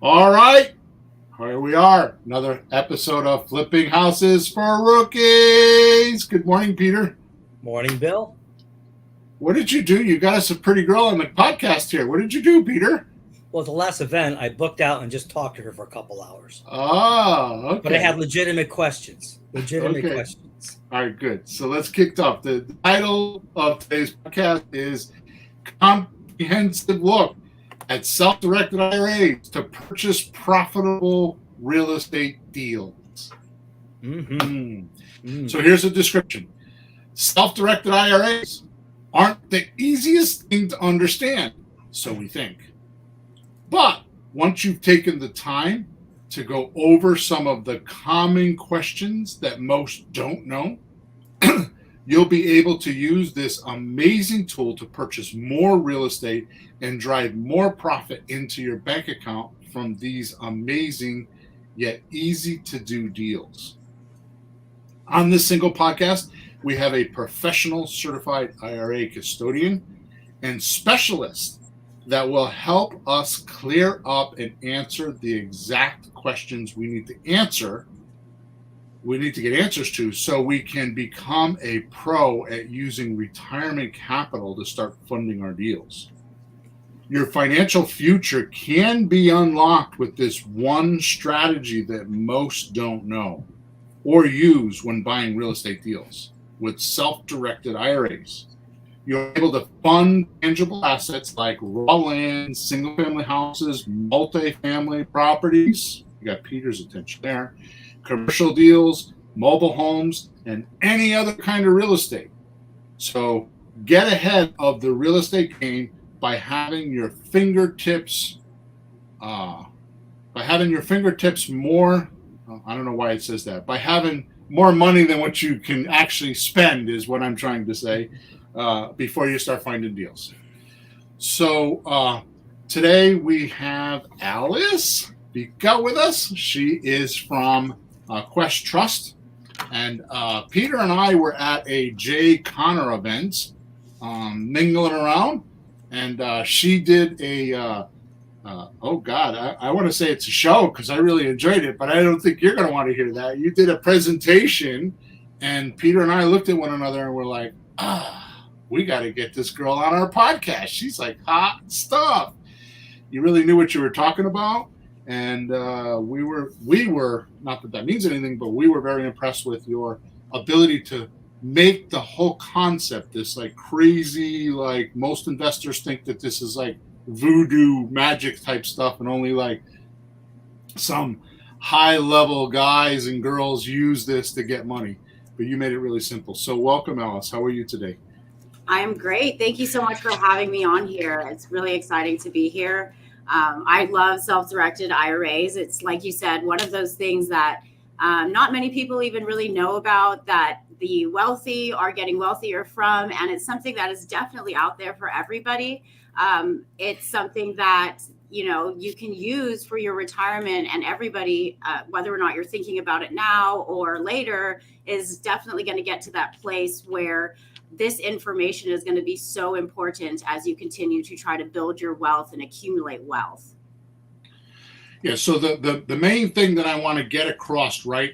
All right, here we are. Another episode of Flipping Houses for Rookies. Good morning, Peter. Morning, Bill. What did you do? You got us a pretty girl on the podcast here. What did you do, Peter? Well, at the last event, I booked out and just talked to her for a couple hours. Oh, okay. But I had legitimate questions. Okay. All right, good. So let's kick off. The title of today's podcast is Comprehensive Look at Self-Directed IRAs to Purchase Profitable Real Estate Deals. So here's a description. Self-directed IRAs aren't the easiest thing to understand, so we think. But once you've taken the time to go over some of the common questions that most don't know, you'll be able to use this amazing tool to purchase more real estate and drive more profit into your bank account from these amazing yet easy to do deals. On this single podcast, we have a professional certified IRA custodian and specialist that will help us clear up and answer the exact questions we need to answer. We need to get answers to so we can become a pro at using retirement capital to start funding our deals. Your financial future can be unlocked with this one strategy that most don't know or use when buying real estate deals with self-directed IRAs. You're able to fund tangible assets like raw land, single-family houses, multifamily properties. You got Peter's attention there. Commercial deals, mobile homes, and any other kind of real estate. So get ahead of the real estate game by having your fingertips more. I don't know why it says that. By having more money than what you can actually spend is what I'm trying to say. Before you start finding deals. So today we have Alice Vika with us. She is from Quest Trust. And Peter and I were at a Jay Connor event, mingling around. And she did I want to say it's a show because I really enjoyed it, but I don't think you're going to want to hear that. You did a presentation, and Peter and I looked at one another and we're like, we got to get this girl on our podcast. She's like hot stuff. You really knew what you were talking about. And we were, not that that means anything, but we were very impressed with your ability to make the whole concept, this like crazy, like most investors think that this is like voodoo magic type stuff and only like some high level guys and girls use this to get money. But you made it really simple. So welcome, Alice. How are you today? I'm great. Thank you so much for having me on here. It's really exciting to be here. I love self-directed IRAs. It's like you said, one of those things that not many people even really know about, that the wealthy are getting wealthier from. And it's something that is definitely out there for everybody. It's something that, you can use for your retirement, and everybody, whether or not you're thinking about it now or later, is definitely going to get to that place where this information is going to be so important as you continue to try to build your wealth and accumulate wealth. Yeah, so the main thing that I want to get across right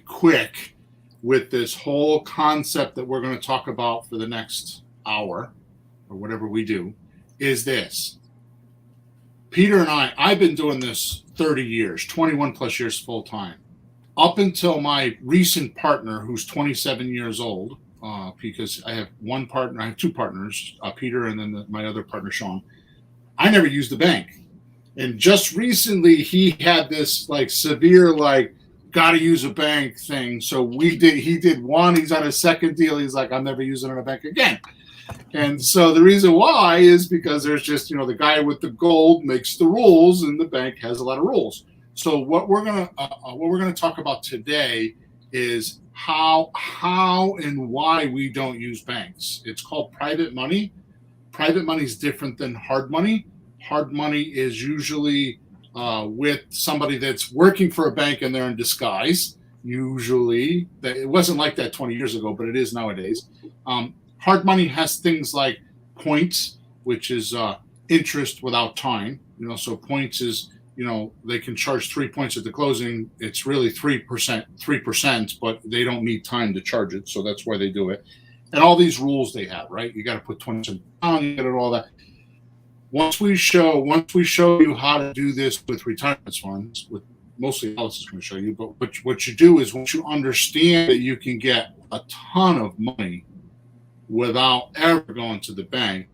quick with this whole concept that we're going to talk about for the next hour or whatever we do is this. Peter and I've been doing this 30 years, 21 plus years full time, up until my recent partner who's 27 years old. Because I have one partner, I have two partners, Peter and then my other partner, Sean. I never used the bank. And just recently he had this like severe, like, gotta use a bank thing. So he did one, he's on his second deal. He's like, I'm never using a bank again. And so the reason why is because there's just, the guy with the gold makes the rules and the bank has a lot of rules. So what we're going to talk about today is how and why we don't use banks. It's called private money. Private money is different than hard money. Hard money is usually with somebody that's working for a bank and they're in disguise. Usually, it wasn't like that 20 years ago, but it is nowadays. Hard money has things like points, which is interest without time. So points is they can charge 3 points at the closing. It's really 3%, but they don't need time to charge it. So that's why they do it. And all these rules they have, right? You got to put 20% down, you got to do all that. Once we show you how to do this with retirement funds, with mostly Alice is going to show you, but what you do is once you understand that you can get a ton of money without ever going to the bank,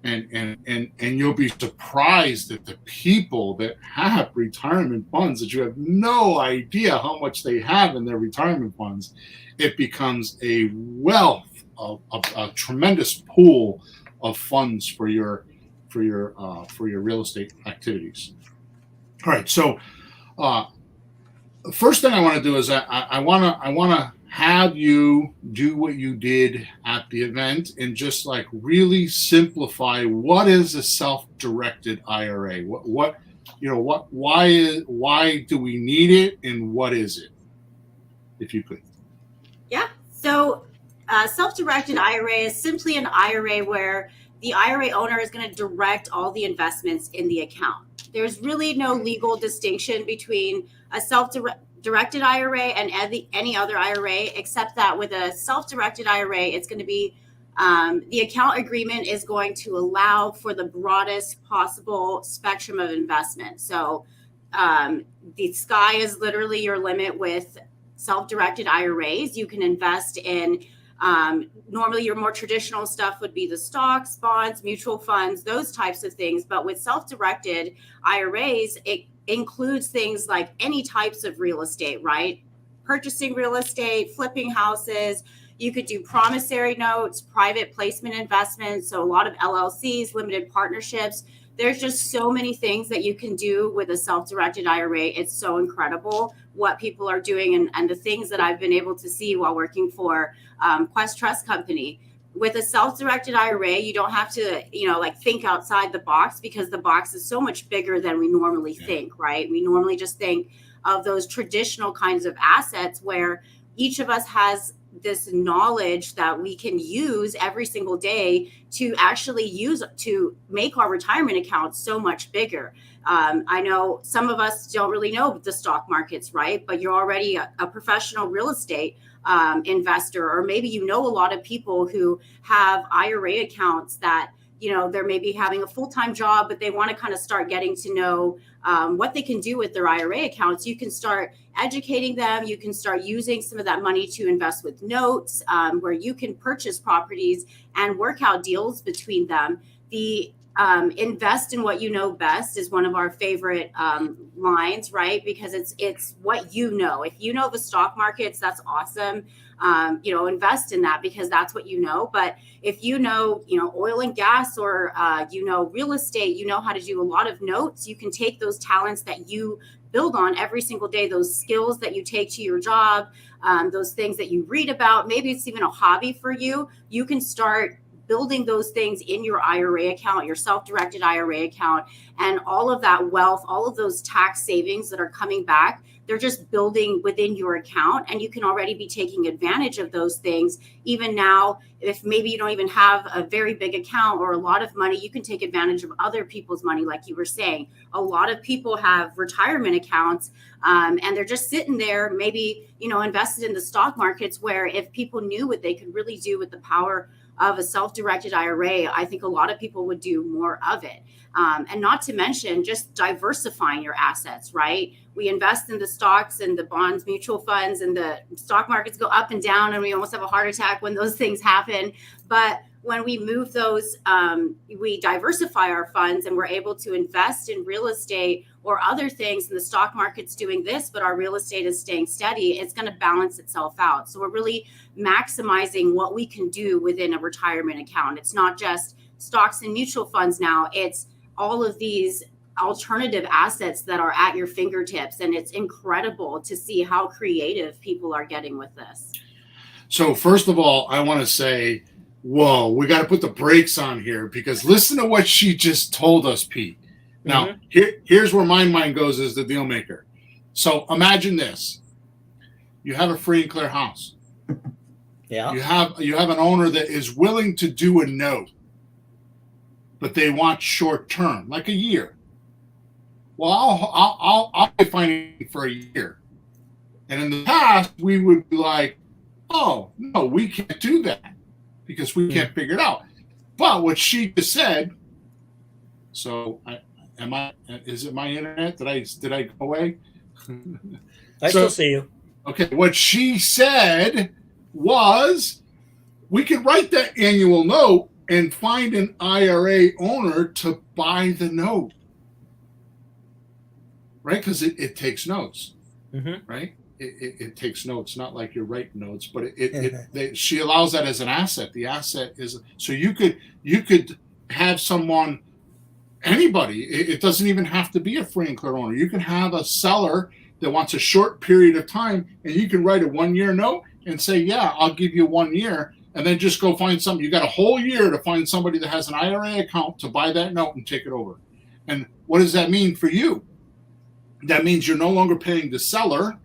and you'll be surprised at the people that have retirement funds that you have no idea how much they have in their retirement funds. It becomes a wealth of a tremendous pool of funds for your real estate activities. All right, so the first thing I want to do is I want to have you do what you did at the event and just like really simplify what is a self-directed IRA. Why do we need it, and what is it? If you could. Yeah. So self-directed IRA is simply an IRA where the IRA owner is going to direct all the investments in the account. There's really no legal distinction between a self-directed IRA and any other IRA, except that with a self-directed IRA, it's going to be the account agreement is going to allow for the broadest possible spectrum of investment. So the sky is literally your limit with self-directed IRAs. You can invest in normally your more traditional stuff would be the stocks, bonds, mutual funds, those types of things. But with self-directed IRAs, it includes things like any types of real estate, right? Purchasing real estate, flipping houses. You could do promissory notes, private placement investments. So a lot of LLCs, limited partnerships. There's just so many things that you can do with a self-directed IRA. It's so incredible what people are doing and the things that I've been able to see while working for Quest Trust Company. With a self-directed IRA, you don't have to, think outside the box, because the box is so much bigger than we normally think, right? We normally just think of those traditional kinds of assets where each of us has this knowledge that we can use every single day to actually use to make our retirement accounts so much bigger. I know some of us don't really know the stock markets, right? But you're already a professional real estate investor, or maybe a lot of people who have IRA accounts that they're maybe having a full-time job, but they want to kind of start getting to know what they can do with their IRA accounts. You can start educating them. You can start using some of that money to invest with notes, where you can purchase properties and work out deals between them. The invest in what you know best is one of our favorite lines, right? Because it's what you know. If you know the stock markets, that's awesome. Invest in that because that's what you know. But if oil and gas or real estate, you know how to do a lot of notes. You can take those talents that you build on every single day, those skills that you take to your job, those things that you read about. Maybe it's even a hobby for you. You can start building those things in your IRA account, your self-directed IRA account, and all of that wealth, all of those tax savings that are coming back, they're just building within your account, and you can already be taking advantage of those things. Even now, if maybe you don't even have a very big account or a lot of money, you can take advantage of other people's money. Like you were saying, a lot of people have retirement accounts and they're just sitting there, maybe, invested in the stock markets, where if people knew what they could really do with the power of a self-directed IRA, I think a lot of people would do more of it. And not to mention just diversifying your assets, right? We invest in the stocks and the bonds, mutual funds, and the stock markets go up and down, and we almost have a heart attack when those things happen. But when we move those, we diversify our funds and we're able to invest in real estate or other things, and the stock market's doing this, but our real estate is staying steady, it's going to balance itself out. So we're really maximizing what we can do within a retirement account. It's not just stocks and mutual funds now, it's all of these alternative assets that are at your fingertips. And it's incredible to see how creative people are getting with this. So first of all, I want to say, whoa, we got to put the brakes on here, because listen to what she just told us, Pete. Now, here's where my mind goes as the deal maker. So imagine this. You have a free and clear house. Yeah. You have an owner that is willing to do a note, but they want short term, like a year. well, I'll be financing for a year. And in the past, we would be like, oh, no, we can't do that because we can't figure it out. But what she just said, so is it my internet? Did I go away? I still see you. Okay, what she said was we could write that annual note and find an IRA owner to buy the note. Right? Because it takes notes. Mm-hmm. Right? It takes notes, not like you're writing notes, but she allows that as an asset. The asset is so you could have someone, anybody. It doesn't even have to be a free and clear owner. You can have a seller that wants a short period of time, and you can write a 1 year note and say, yeah, I'll give you 1 year, and then just go find something. You got a whole year to find somebody that has an IRA account to buy that note and take it over. And what does that mean for you? That means you're no longer paying the seller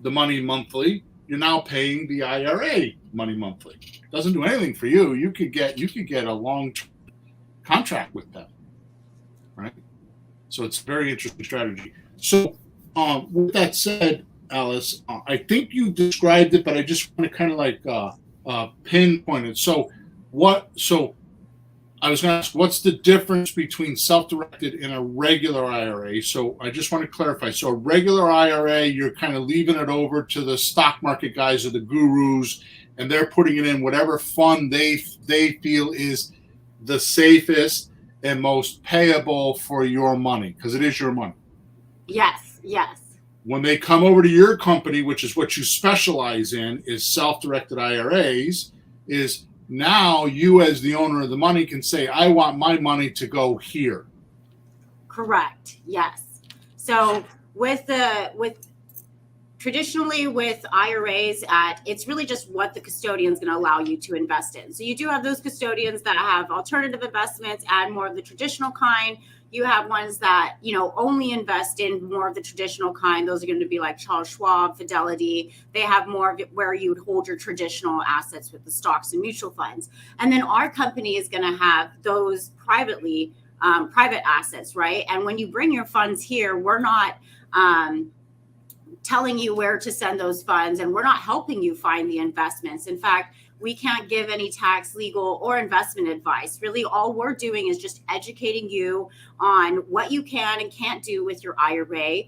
the money monthly. You're now paying the IRA money monthly. It doesn't do anything for you. You could get a long-term contract with them, right? So it's a very interesting strategy. So with that said, Alice, I think you described it, but I just want to kind of like pinpoint it. So I was going to ask, what's the difference between self-directed and a regular IRA? So I just want to clarify. So a regular IRA, you're kind of leaving it over to the stock market guys or the gurus, and they're putting it in whatever fund they feel is the safest and most payable for your money, because it is your money. Yes. When they come over to your company, which is what you specialize in, is self-directed IRAs, is now you as the owner of the money can say, I want my money to go here. Correct. Yes. So traditionally with IRAs, it's really just what the custodian is going to allow you to invest in. So you do have those custodians that have alternative investments and more of the traditional kind. You have ones that, only invest in more of the traditional kind. Those are going to be like Charles Schwab, Fidelity. They have more of it where you would hold your traditional assets with the stocks and mutual funds. And then our company is going to have those private assets, right? And when you bring your funds here, we're not telling you where to send those funds, and we're not helping you find the investments. In fact, we can't give any tax, legal, or investment advice. Really, all we're doing is just educating you on what you can and can't do with your IRA,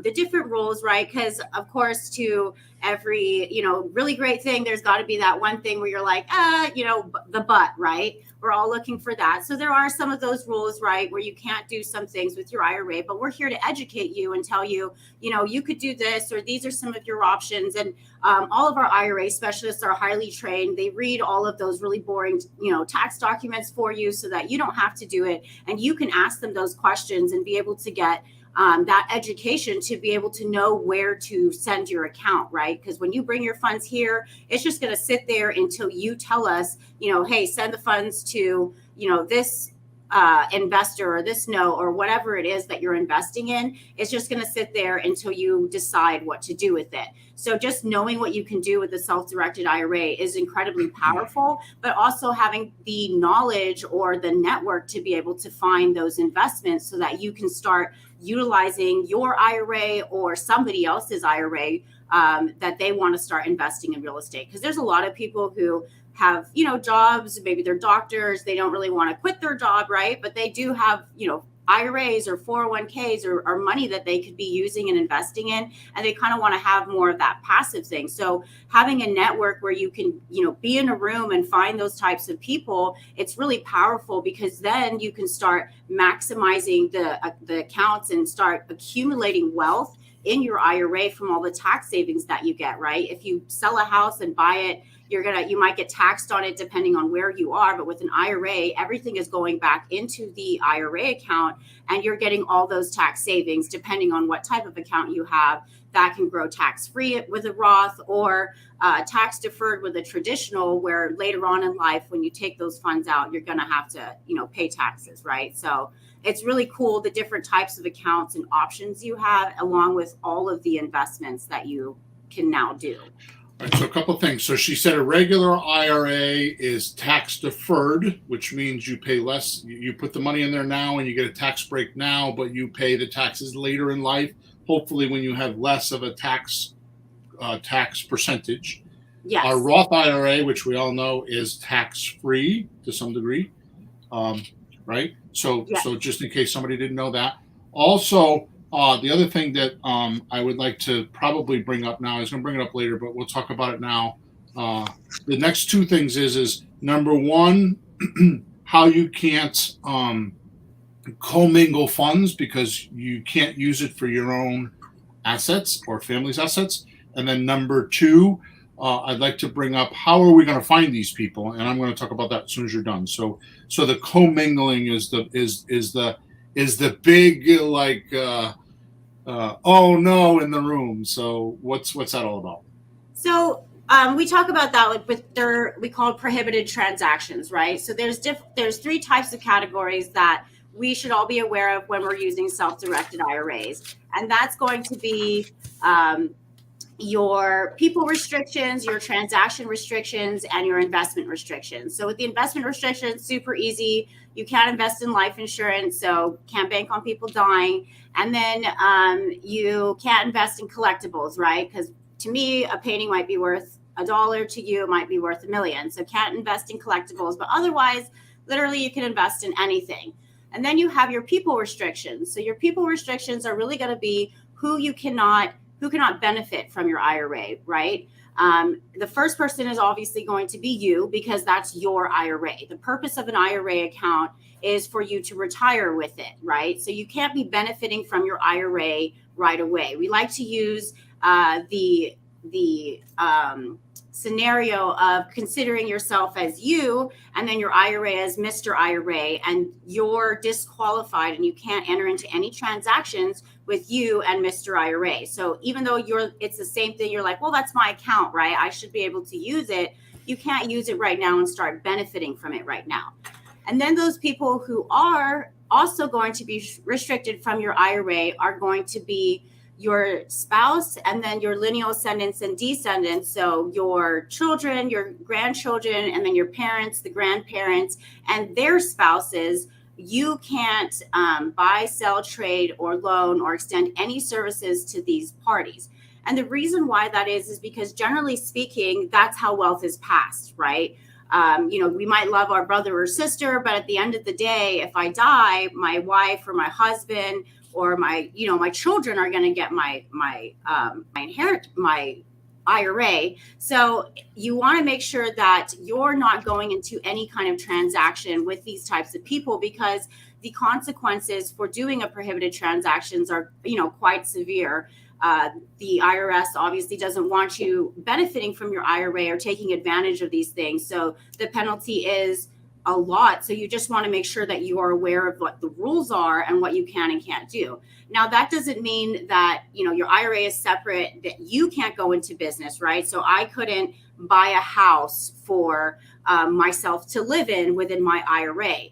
the different rules, right? Because, of course, to every, really great thing, there's got to be that one thing where you're like, the but, right? We're all looking for that. So there are some of those rules, right, where you can't do some things with your IRA, but we're here to educate you and tell you, you could do this, or these are some of your options. And all of our IRA specialists are highly trained. They read all of those really boring, tax documents for you so that you don't have to do it. And you can ask them those questions and be able to get that education to be able to know where to send your account, right? Because when you bring your funds here, it's just going to sit there until you tell us, hey, send the funds to, this investor or this note or whatever it is that you're investing in. It's just going to sit there until you decide what to do with it. So just knowing what you can do with the self-directed IRA is incredibly powerful, but also having the knowledge or the network to be able to find those investments so that you can start utilizing your IRA or somebody else's IRA that they want to start investing in real estate. Because there's a lot of people who have, jobs, maybe they're doctors, they don't really want to quit their job, right? But they do have, IRAs or 401ks or money that they could be using and investing in, and they kind of want to have more of that passive thing. So having a network where you can, be in a room and find those types of people, it's really powerful, because then you can start maximizing the accounts and start accumulating wealth in your IRA from all the tax savings that you get, right? If you sell a house and buy it, you might get taxed on it depending on where you are, but with an IRA, everything is going back into the IRA account, and you're getting all those tax savings depending on what type of account you have. That can grow tax-free with a Roth, or tax deferred with a traditional, where later on in life, when you take those funds out, you're going to have to, pay taxes, right? So it's really cool, the different types of accounts and options you have, along with all of the investments that you can now do. Right, so a couple of things. So she said a regular IRA is tax deferred, which means you pay less. You put the money in there now and you get a tax break now, but you pay the taxes later in life, hopefully when you have less of a tax percentage. Yes. Our Roth IRA, which we all know is tax-free to some degree, right? So, Yes. so just in case somebody didn't know that. Also, the other thing that I would like to probably bring up now, I was going to bring it up later, but we'll talk about it now. The next two things is number one, how you can't commingle funds because you can't use it for your own assets or family's assets. And then number two, I'd like to bring up how are we going to find these people, and I'm going to talk about that as soon as you're done. So the commingling is the big like oh no in the room. So what's that all about? So we talk about that we call it prohibited transactions, right? So there's three types of categories that we should all be aware of when we're using self-directed IRAs, and that's going to be your people restrictions, your transaction restrictions, and your investment restrictions. So with the investment restrictions, super easy. You can't invest in life insurance, so can't bank on people dying. And then you can't invest in collectibles, right? Because to me, a painting might be worth $1. To you, it might be worth $1 million. So can't invest in collectibles, but otherwise, literally you can invest in anything. And then you have your people restrictions. So your people restrictions are really going to be who cannot benefit from your IRA, right? The first person is obviously going to be you because that's your IRA. The purpose of an IRA account is for you to retire with it, right? So you can't be benefiting from your IRA right away. We like to use the scenario of considering yourself as you and then your IRA as Mr. IRA, and you're disqualified and you can't enter into any transactions with you and Mr. IRA. So even though it's the same thing, you're like, well, that's my account, right? I should be able to use it. You can't use it right now and start benefiting from it right now. And then those people who are also going to be restricted from your IRA are going to be your spouse and then your lineal ascendants and descendants. So your children, your grandchildren, and then your parents, the grandparents, and their spouses. You can't buy, sell, trade, or loan or extend any services to these parties. And the reason why that is because generally speaking, that's how wealth is passed, right? We might love our brother or sister, but at the end of the day, if I die, my wife or my husband or my children are going to get my IRA. So you want to make sure that you're not going into any kind of transaction with these types of people, because the consequences for doing a prohibited transactions are, quite severe. The IRS obviously doesn't want you benefiting from your IRA or taking advantage of these things. So the penalty is a lot. So you just want to make sure that you are aware of what the rules are and what you can and can't do. Now, that doesn't mean that, your IRA is separate, that you can't go into business, right? So I couldn't buy a house for myself to live in within my IRA.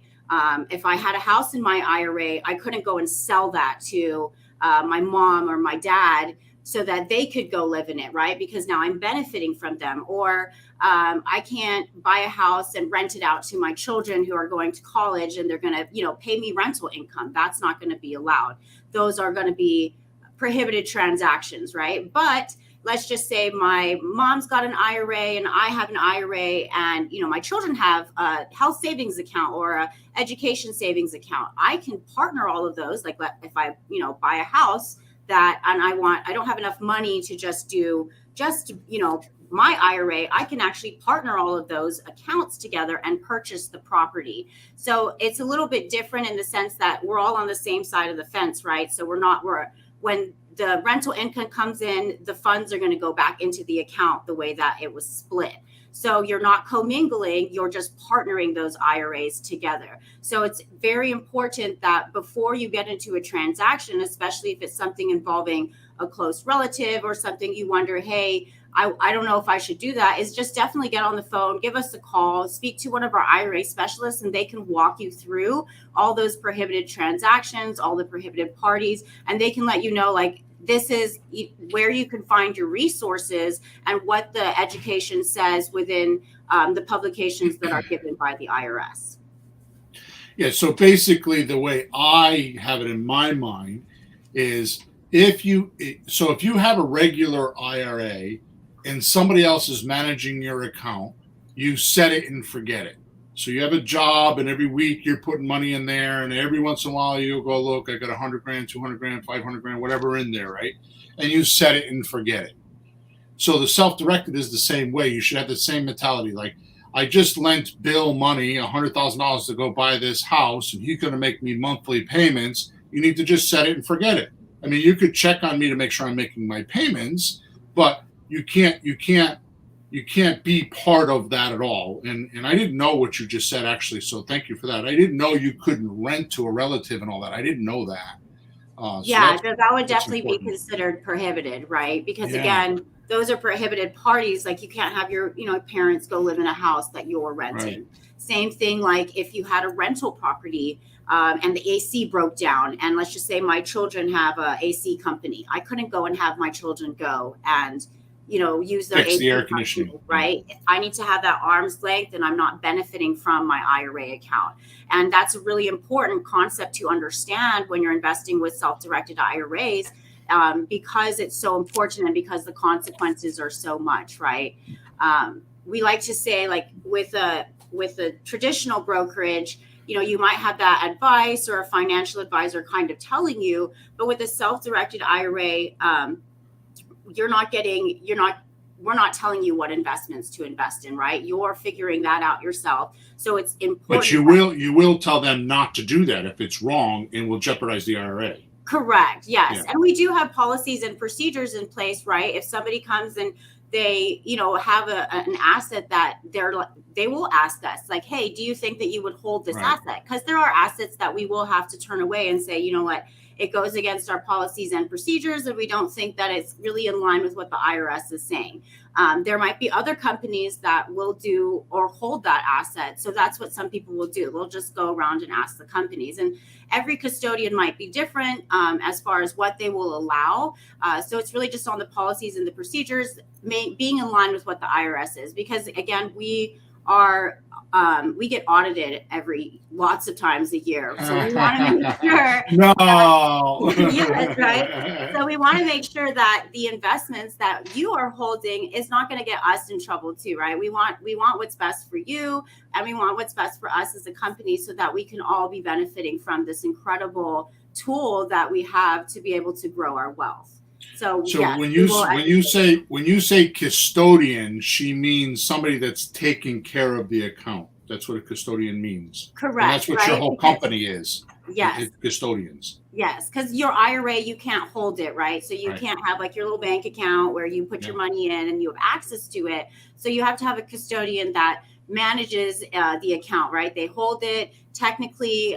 If I had a house in my IRA, I couldn't go and sell that to my mom or my dad so that they could go live in it, right? Because now I'm benefiting from them. Or I can't buy a house and rent it out to my children who are going to college and they're going to, pay me rental income. That's not going to be allowed. Those are going to be prohibited transactions, right? But let's just say my mom's got an IRA and I have an IRA, and my children have a health savings account or a education savings account. I can partner all of those. Like if I buy a house and I don't have enough money to just do my IRA, I can actually partner all of those accounts together and purchase the property. So it's a little bit different in the sense that we're all on the same side of the fence, right? So when the rental income comes in, the funds are going to go back into the account the way that it was split. So you're not commingling, you're just partnering those IRAs together. So it's very important that before you get into a transaction, especially if it's something involving a close relative or something you wonder, hey, I don't know if I should do that, is just definitely get on the phone, give us a call, speak to one of our IRA specialists, and they can walk you through all those prohibited transactions, all the prohibited parties, and they can let you know, like, this is where you can find your resources and what the education says within the publications that are given by the IRS. Yeah, so basically the way I have it in my mind is if you have a regular IRA and somebody else is managing your account, you set it and forget it. So you have a job and every week you're putting money in there, and every once in a while you go, look, I got 100 grand, 200 grand, 500 grand, whatever in there, right? And you set it and forget it. So the self-directed is the same way. You should have the same mentality. Like, I just lent Bill money, $100,000 to go buy this house, and he's going to make me monthly payments. You need to just set it and forget it. I mean, you could check on me to make sure I'm making my payments, but you can't be part of that at all. And I didn't know what you just said, actually, so thank you for that. I didn't know you couldn't rent to a relative and all that. I didn't know that. Yeah, that would definitely be considered prohibited, right? Because again, those are prohibited parties. Like, you can't have your, parents go live in a house that you're renting. Right. Same thing, like if you had a rental property and the AC broke down, and let's just say my children have a AC company. I couldn't go and have my children go and use their AC air conditioning, right? I need to have that arm's length, and I'm not benefiting from my IRA account. And that's a really important concept to understand when you're investing with self-directed IRAs, because it's so important and because the consequences are so much, right? We like to say, like, with a traditional brokerage, you might have that advice or a financial advisor kind of telling you, but with a self-directed IRA, we're not telling you what investments to invest in, right? You're figuring that out yourself. So it's important. But you will tell them not to do that if it's wrong and will jeopardize the IRA. Correct. Yes. Yeah. And we do have policies and procedures in place, right? If somebody comes and they, have an asset that they will ask us, like, hey, do you think that you would hold this asset? Because there are assets that we will have to turn away and say, you know what, it goes against our policies and procedures, and we don't think that it's really in line with what the IRS is saying. There might be other companies that will do or hold that asset. So that's what some people will do. They'll just go around and ask the companies. And every custodian might be different as far as what they will allow. So it's really just on the policies and the procedures being in line with what the IRS is. Because, again, we get audited lots of times a year. So we want to make sure. No. Yes, right. So we want to make sure that the investments that you are holding is not going to get us in trouble too, right? We want what's best for you, and we want what's best for us as a company, so that we can all be benefiting from this incredible tool that we have to be able to grow our wealth. So yes, when you say custodian, she means somebody that's taking care of the account. That's what a custodian means. Correct. And that's what your whole company is. Yes. Custodians. Yes, because your IRA, you can't hold it, right? So you can't have like your little bank account where you put your money in and you have access to it. So you have to have a custodian that manages the account, right? They hold it. Technically,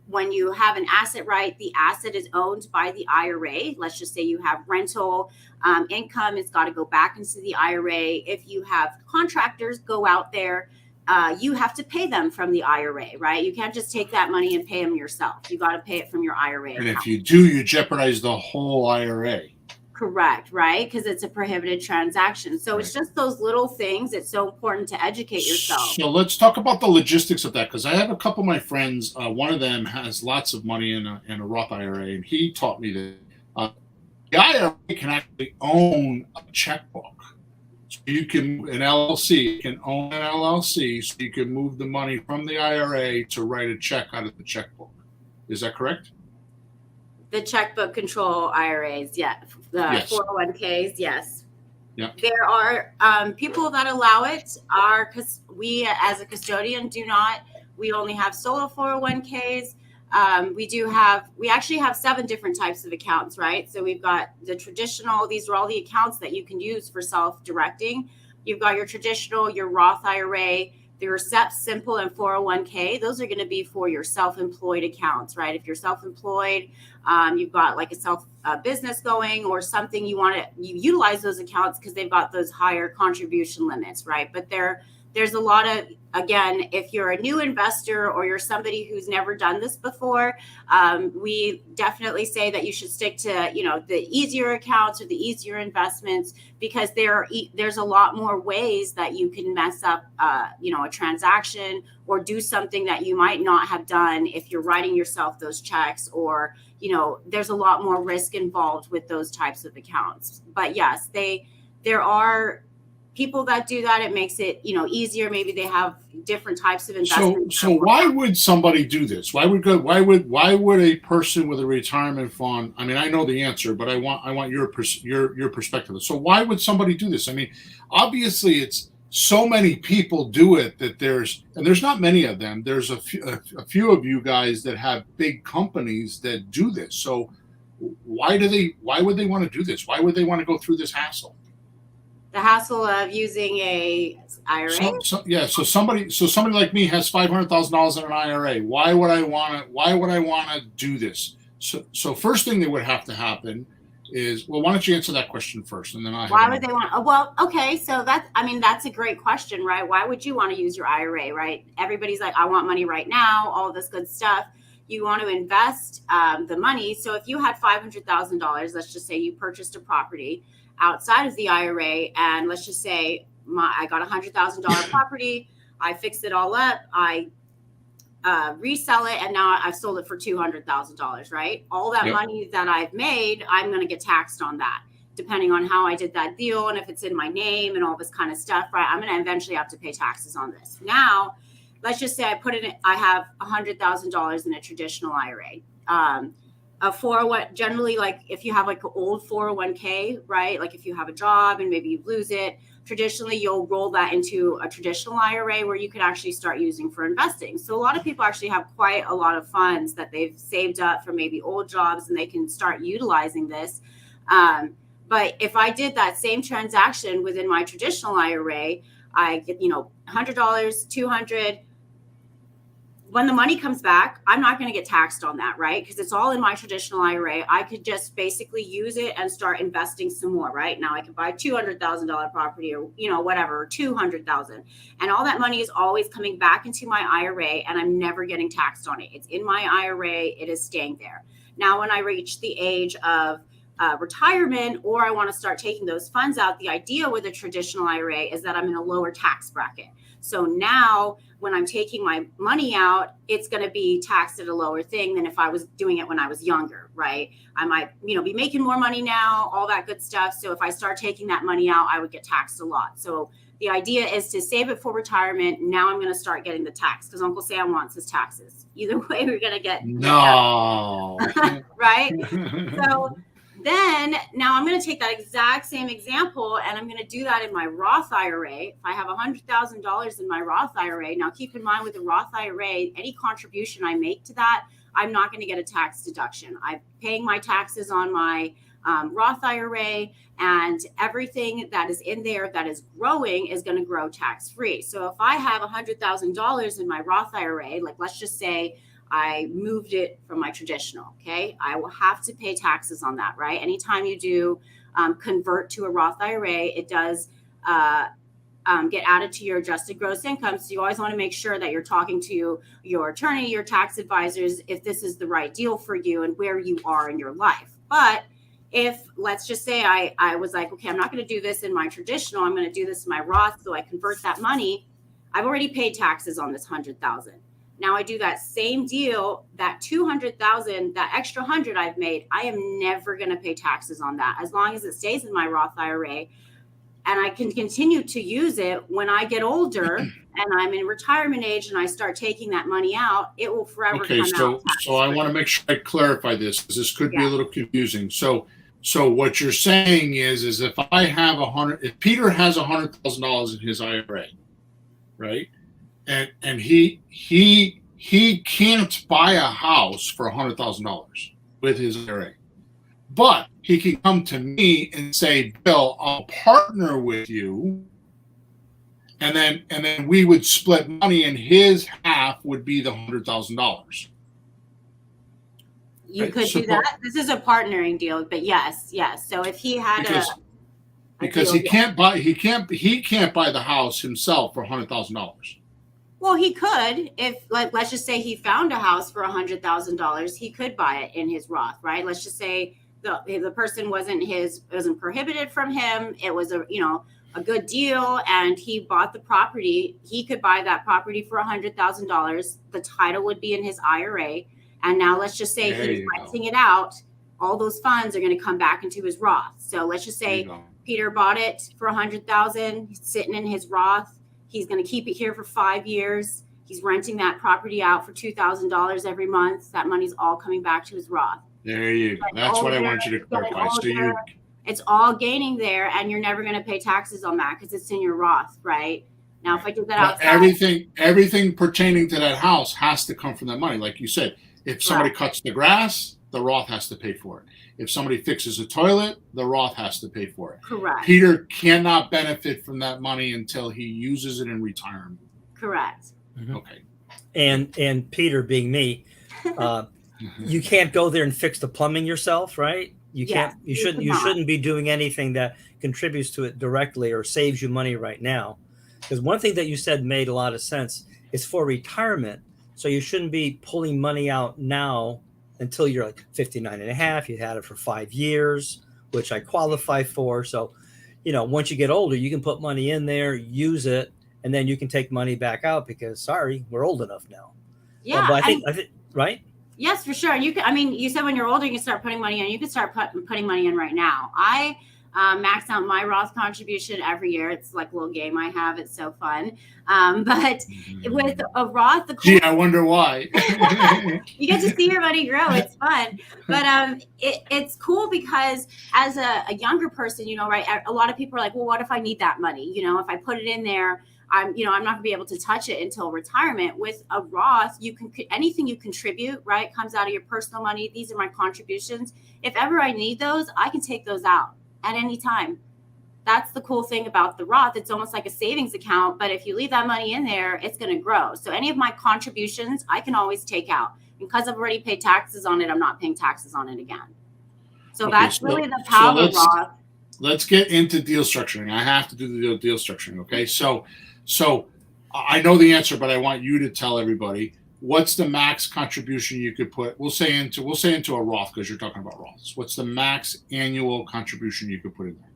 when you have an asset, right, the asset is owned by the IRA. Let's just say you have rental income. It's got to go back into the IRA. If you have contractors go out there, you have to pay them from the IRA, right? You can't just take that money and pay them yourself. You got to pay it from your IRA And account. if you do, you jeopardize the whole IRA. Correct, right? Because it's a prohibited transaction. So it's just those little things. It's so important to educate yourself. So let's talk about the logistics of that, because I have a couple of my friends. One of them has lots of money in a Roth IRA, and he taught me that the IRA can actually own a checkbook. So you can, an LLC can own an LLC, so you can move the money from the IRA to write a check out of the checkbook. Is that correct? The checkbook control IRAs, yes. The 401ks, yes. Yeah. There are people that allow it. We, as a custodian, do not. We only have solo 401ks. We actually have 7 different types of accounts, right? So we've got the traditional, these are all the accounts that you can use for self-directing. You've got your traditional, your Roth IRA, your SEP, Simple, and 401k. Those are going to be for your self-employed accounts, right? If you're self-employed, you've got like a business going or something, you utilize those accounts because they've got those higher contribution limits, right? But they're there's a lot of, again, if you're a new investor or you're somebody who's never done this before, we definitely say that you should stick to, you know, the easier accounts or the easier investments, because there's a lot more ways that you can mess up, you know, a transaction or do something that you might not have done if you're writing yourself those checks, or, you know, there's a lot more risk involved with those types of accounts. But yes, there are people that do that. It makes it, you know, easier. Maybe they have different types of investments. So why would somebody do this? Why would a person with a retirement fund? I mean, I know the answer, but I want your perspective. So why would somebody do this? I mean, obviously it's so many people do it that there's not many of them. There's a few of you guys that have big companies that do this. So why would they want to do this? Why would they want to go through this hassle? The hassle of using a IRA. So somebody like me has $500,000 in an IRA. Why would I want to do this? So first thing that would have to happen is, well, why don't you answer that question first, and then why would they want? Well, okay, so that's a great question, right? Why would you want to use your IRA, right? Everybody's like, I want money right now, all this good stuff. You want to invest the money. So if you had $500,000, let's just say you purchased a property outside of the IRA, and let's just say I got $100,000 property, I fixed it all up, I resell it, and now I've sold it for $200,000, right? All that money that I've made, I'm going to get taxed on that, depending on how I did that deal and if it's in my name and all this kind of stuff, right? I'm going to eventually have to pay taxes on this. Now, let's just say I have $100,000 in a traditional IRA. A 401, generally, like if you have like an old 401k, right? Like if you have a job and maybe you lose it, traditionally you'll roll that into a traditional IRA where you could actually start using for investing. So a lot of people actually have quite a lot of funds that they've saved up from maybe old jobs, and they can start utilizing this. But if I did that same transaction within my traditional IRA, I get, you know, $100, $200. When the money comes back, I'm not going to get taxed on that, right? Because it's all in my traditional IRA. I could just basically use it and start investing some more, right? Now I can buy $200,000 property, or, you know, whatever, or $200,000. And all that money is always coming back into my IRA, and I'm never getting taxed on it. It's in my IRA. It is staying there. Now, when I reach the age of retirement, or I want to start taking those funds out, the idea with a traditional IRA is that I'm in a lower tax bracket. So now when I'm taking my money out, it's going to be taxed at a lower thing than if I was doing it when I was younger, right? I might, you know, be making more money now, all that good stuff. So if I start taking that money out, I would get taxed a lot. So the idea is to save it for retirement. Now I'm going to start getting the tax because Uncle Sam wants his taxes. Either way, we're going to get right? So then now I'm going to take that exact same example, and I'm going to do that in my Roth IRA. If I have $100,000 in my Roth IRA, now keep in mind with the Roth IRA, any contribution I make to that, I'm not going to get a tax deduction. I'm paying my taxes on my Roth IRA, and everything that is in there that is growing is going to grow tax-free. So if I have $100,000 in my Roth IRA, like let's just say I moved it from my traditional, okay? I will have to pay taxes on that, right? Anytime you do convert to a Roth IRA, it does get added to your adjusted gross income. So you always want to make sure that you're talking to your attorney, your tax advisors, if this is the right deal for you and where you are in your life. But if, let's just say I was like, okay, I'm not going to do this in my traditional, I'm going to do this in my Roth, so I convert that money. I've already paid taxes on this $100,000. Now I do that same deal, that $200,000, that extra 100 I've made, I am never going to pay taxes on that as long as it stays in my Roth IRA, and I can continue to use it when I get older and I'm in retirement age and I start taking that money out. It will forever come out. So I want to make sure I clarify this, because this could be a little confusing. So what you're saying is if I have if Peter has $100,000 in his IRA, right? And he can't buy a house for $100,000 with his IRA, but he can come to me and say, Bill, I'll partner with you, and then we would split money, and his half would be the $100,000. You could do that. This is a partnering deal, but yes. So if he had because he can't buy the house himself for $100,000. Well, he could, if let's just say he found a house for $100,000, he could buy it in his Roth, right? Let's just say the person wasn't prohibited from him. It was a good deal, and he bought the property. He could buy that property for $100,000. The title would be in his IRA, and now let's just say he's renting it out. All those funds are going to come back into his Roth. So let's just say Peter bought it for $100,000. He's sitting in his Roth. He's going to keep it here for 5 years. He's renting that property out for $2,000 every month. That money's all coming back to his Roth. There you go. That's what I want you to clarify. So it's all gaining there, and you're never going to pay taxes on that because it's in your Roth, right? Now, if I did that outside, everything pertaining to that house has to come from that money. Like you said, if somebody cuts the grass, the Roth has to pay for it. If somebody fixes a toilet, the Roth has to pay for it. Correct. Peter cannot benefit from that money until he uses it in retirement. Correct. Mm-hmm. Okay. And Peter, being me, you can't go there and fix the plumbing yourself, right? You can't. You shouldn't be doing anything that contributes to it directly or saves you money right now. Because one thing that you said made a lot of sense. It's for retirement, so you shouldn't be pulling money out now until you're like 59 and a half. You had it for 5 years, which I qualify for. So, once you get older, you can put money in there, use it, and then you can take money back out because, sorry, we're old enough now. Yeah. But I think, right? Yes, for sure. You said when you're older, you can start putting money in. You can start putting money in right now. I max out my Roth contribution every year. It's like a little game I have. It's so fun. But with a Roth, I wonder why. You get to see your money grow. It's fun. But it's cool because as a younger person, right, a lot of people are like, well, what if I need that money? If I put it in there, I'm not going to be able to touch it until retirement. With a Roth, anything you contribute, right, comes out of your personal money. These are my contributions. If ever I need those, I can take those out at any time. That's the cool thing about the Roth. It's almost like a savings account, but if you leave that money in there, it's going to grow. So any of my contributions, I can always take out. Because I've already paid taxes on it, I'm not paying taxes on it again. So that's really the power of Roth. Let's get into deal structuring. I have to do the deal structuring, okay? So I know the answer, but I want you to tell everybody what's the max contribution you could put. We'll say into a Roth because you're talking about Roths. What's the max annual contribution you could put in there?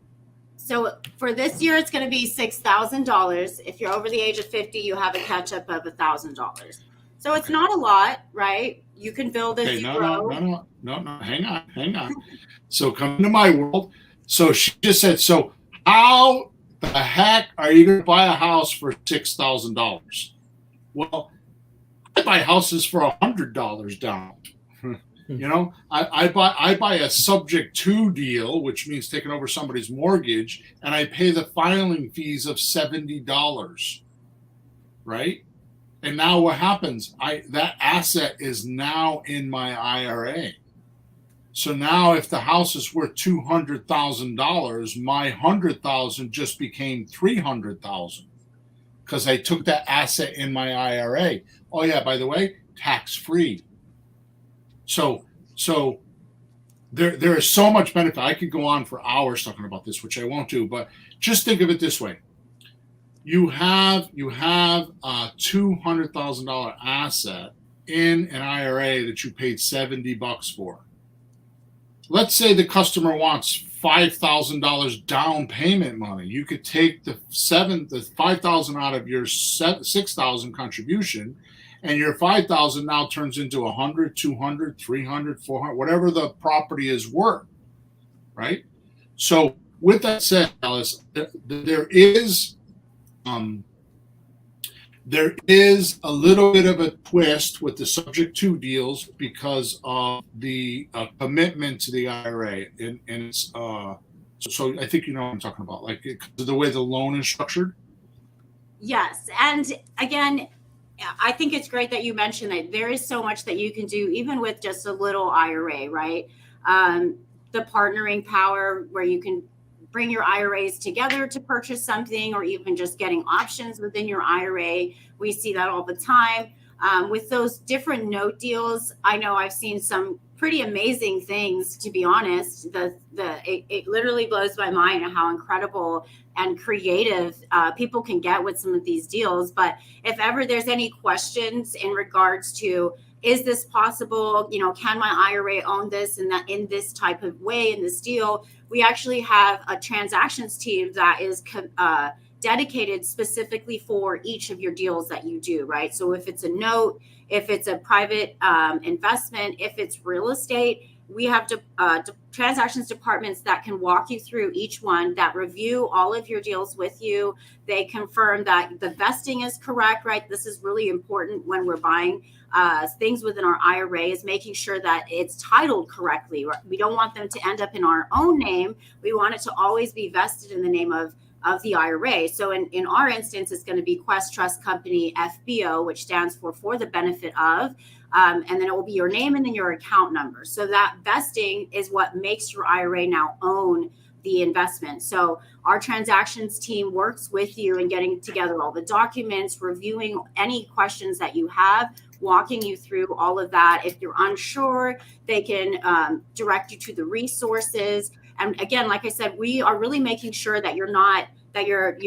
So for this year, it's going to be $6,000. If you're over the age of 50, you have a catch up of $1,000. So it's not a lot, right? You can build as you grow. No. Hang on. So come into my world. So she just said, so how the heck are you going to buy a house for $6,000? Well, I buy houses for $100 down. I buy a subject to deal, which means taking over somebody's mortgage, and I pay the filing fees of $70, right? And now what happens? That asset is now in my IRA. So now if the house is worth $200,000, my $100,000 just became $300,000 because I took that asset in my IRA. Oh yeah, by the way, tax free. So there is so much benefit. I could go on for hours talking about this, which I won't do, but just think of it this way. You have a $200,000 asset in an IRA that you paid $70 for. Let's say the customer wants $5,000 down payment money. You could take the $5,000 out of your $6,000 contribution, and your $5,000 now turns into $100, $200, $300, $400, whatever the property is worth, right? So with that said, Alice, there is a little bit of a twist with the subject to deals because of the commitment to the IRA, and it's so I think you know what I'm talking about, like the way the loan is structured. Yes, and again, I think it's great that you mentioned that there is so much that you can do even with just a little IRA, right? The partnering power where you can bring your IRAs together to purchase something, or even just getting options within your IRA. We see that all the time. With those different note deals, I know I've seen some pretty amazing things, to be honest. It literally blows my mind how incredible and creative people can get with some of these deals. But if ever there's any questions in regards to, is this possible? Can my IRA own this and that in this type of way in this deal? We actually have a transactions team that is dedicated specifically for each of your deals that you do, right? So if it's a note, if it's a private investment, if it's real estate, we have transactions departments that can walk you through each one, that review all of your deals with you. They confirm that the vesting is correct, right? This is really important when we're buying things within our IRA, is making sure that it's titled correctly. We don't want them to end up in our own name. We want it to always be vested in the name of the IRA. So in our instance, it's going to be Quest Trust Company FBO, which stands for the benefit of, and then it will be your name and then your account number. So that vesting is what makes your IRA now own the investment. So our transactions team works with you in getting together all the documents, reviewing any questions that you have, walking you through all of that. If you're unsure, they can direct you to the resources. And again, like I said, we are really making sure that you're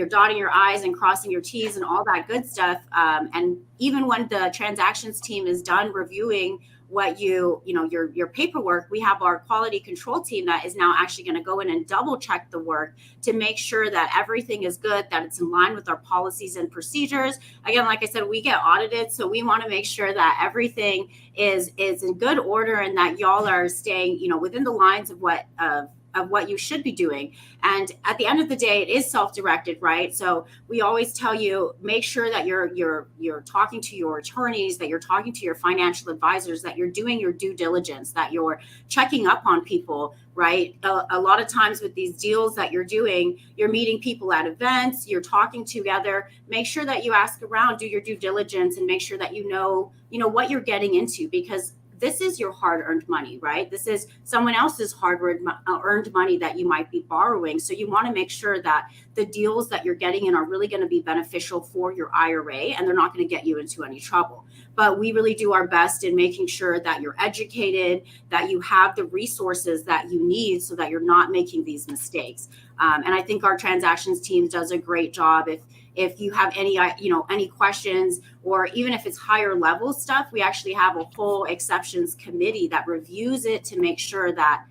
dotting your I's and crossing your T's and all that good stuff. And even when the transactions team is done reviewing what your paperwork, we have our quality control team that is now actually going to go in and double check the work to make sure that everything is good, that it's in line with our policies and procedures. Again, like I said, we get audited, so we want to make sure that everything is in good order and that y'all are staying, within the lines of what you should be doing. And at the end of the day, it is self-directed, right? So we always tell you, make sure that you're talking to your attorneys, that you're talking to your financial advisors, that you're doing your due diligence, that you're checking up on people, right? A lot of times with these deals that you're doing, you're meeting people at events, you're talking together. Make sure that you ask around, do your due diligence, and make sure that you know what you're getting into, because this is your hard-earned money, right? This is someone else's hard-earned money that you might be borrowing. So you want to make sure that the deals that you're getting in are really going to be beneficial for your IRA, and they're not going to get you into any trouble. But we really do our best in making sure that you're educated, that you have the resources that you need so that you're not making these mistakes. And I think our transactions team does a great job. If you have any questions, or even if it's higher level stuff, we actually have a whole exceptions committee that reviews it to make sure that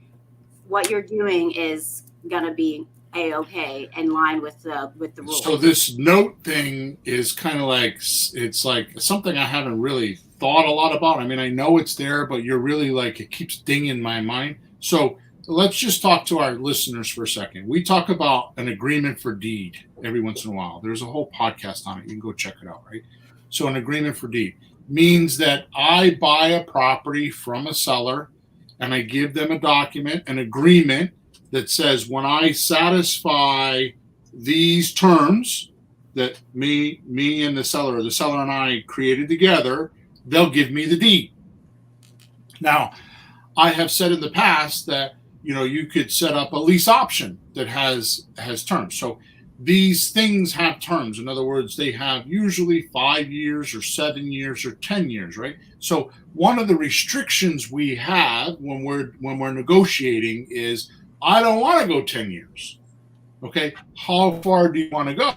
what you're doing is going to be A-okay, in line with the rules. So this note thing is kind of like, it's like something I haven't really thought a lot about. I mean, I know it's there, but you're really like, it keeps dinging my mind. So let's just talk to our listeners for a second. We talk about an agreement for deed every once in a while. There's a whole podcast on it. You can go check it out, right? So an agreement for deed means that I buy a property from a seller and I give them a document, an agreement that says when I satisfy these terms that me and the seller and I created together, they'll give me the deed. Now, I have said in the past that you could set up a lease option that has terms. So these things have terms. In other words, they have usually 5 years or 7 years or 10 years, right? So one of the restrictions we have when we're negotiating is, I don't want to go 10 years. Okay, how far do you want to go?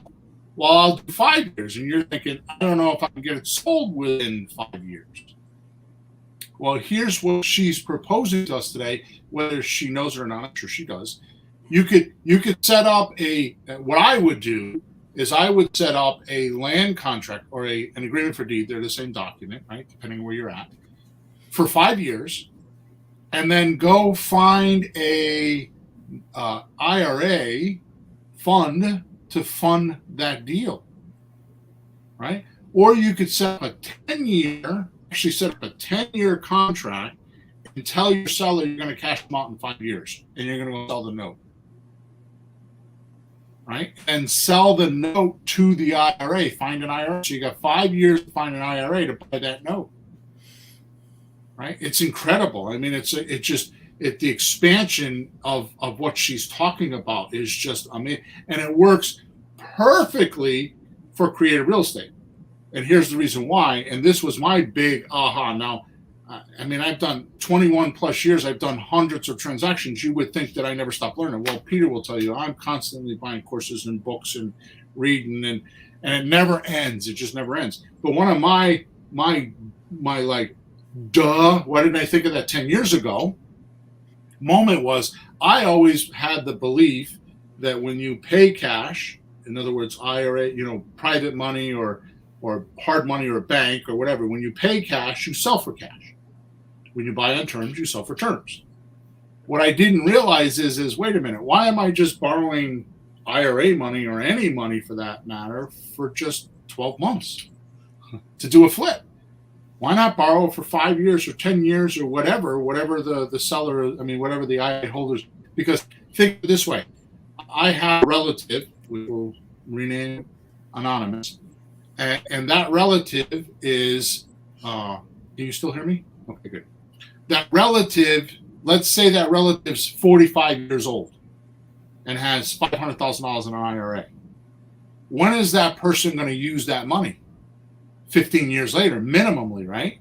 Well, I'll do 5 years. And you're thinking, I don't know if I can get it sold within 5 years. Well, here's what she's proposing to us today, whether she knows it or not. I'm sure she does. You could set up what I would do is I would set up a land contract or an agreement for deed. They're the same document, right? Depending where you're at, for 5 years, and then go find a IRA fund to fund that deal, right? Or you could set up a 10-year contract and tell your seller you're going to cash them out in 5 years and you're going to go sell the note, right? And sell the note to the IRA, find an IRA. So you got 5 years to find an IRA to buy that note, right? It's incredible. I mean, the expansion of what she's talking about is just amazing. And it works perfectly for creative real estate. And here's the reason why. And this was my big aha. Now, I mean, I've done 21 plus years. I've done hundreds of transactions. You would think that I never stop learning. Well, Peter will tell you, I'm constantly buying courses and books and reading, and it never ends. It just never ends. But one of my like, duh, why didn't I think of that 10 years ago moment was, I always had the belief that when you pay cash, in other words, IRA, private money or hard money or a bank or whatever, when you pay cash, you sell for cash. When you buy on terms, you sell for terms. What I didn't realize is wait a minute, why am I just borrowing IRA money or any money for that matter for just 12 months to do a flip? Why not borrow for 5 years or 10 years or whatever the seller, whatever the IRA holders, because think of it this way. I have a relative, we will rename anonymous, and that relative is, can you still hear me? Okay, good. That relative, let's say that relative's 45 years old and has $500,000 in an IRA. When is that person going to use that money? 15 years later, minimally, right?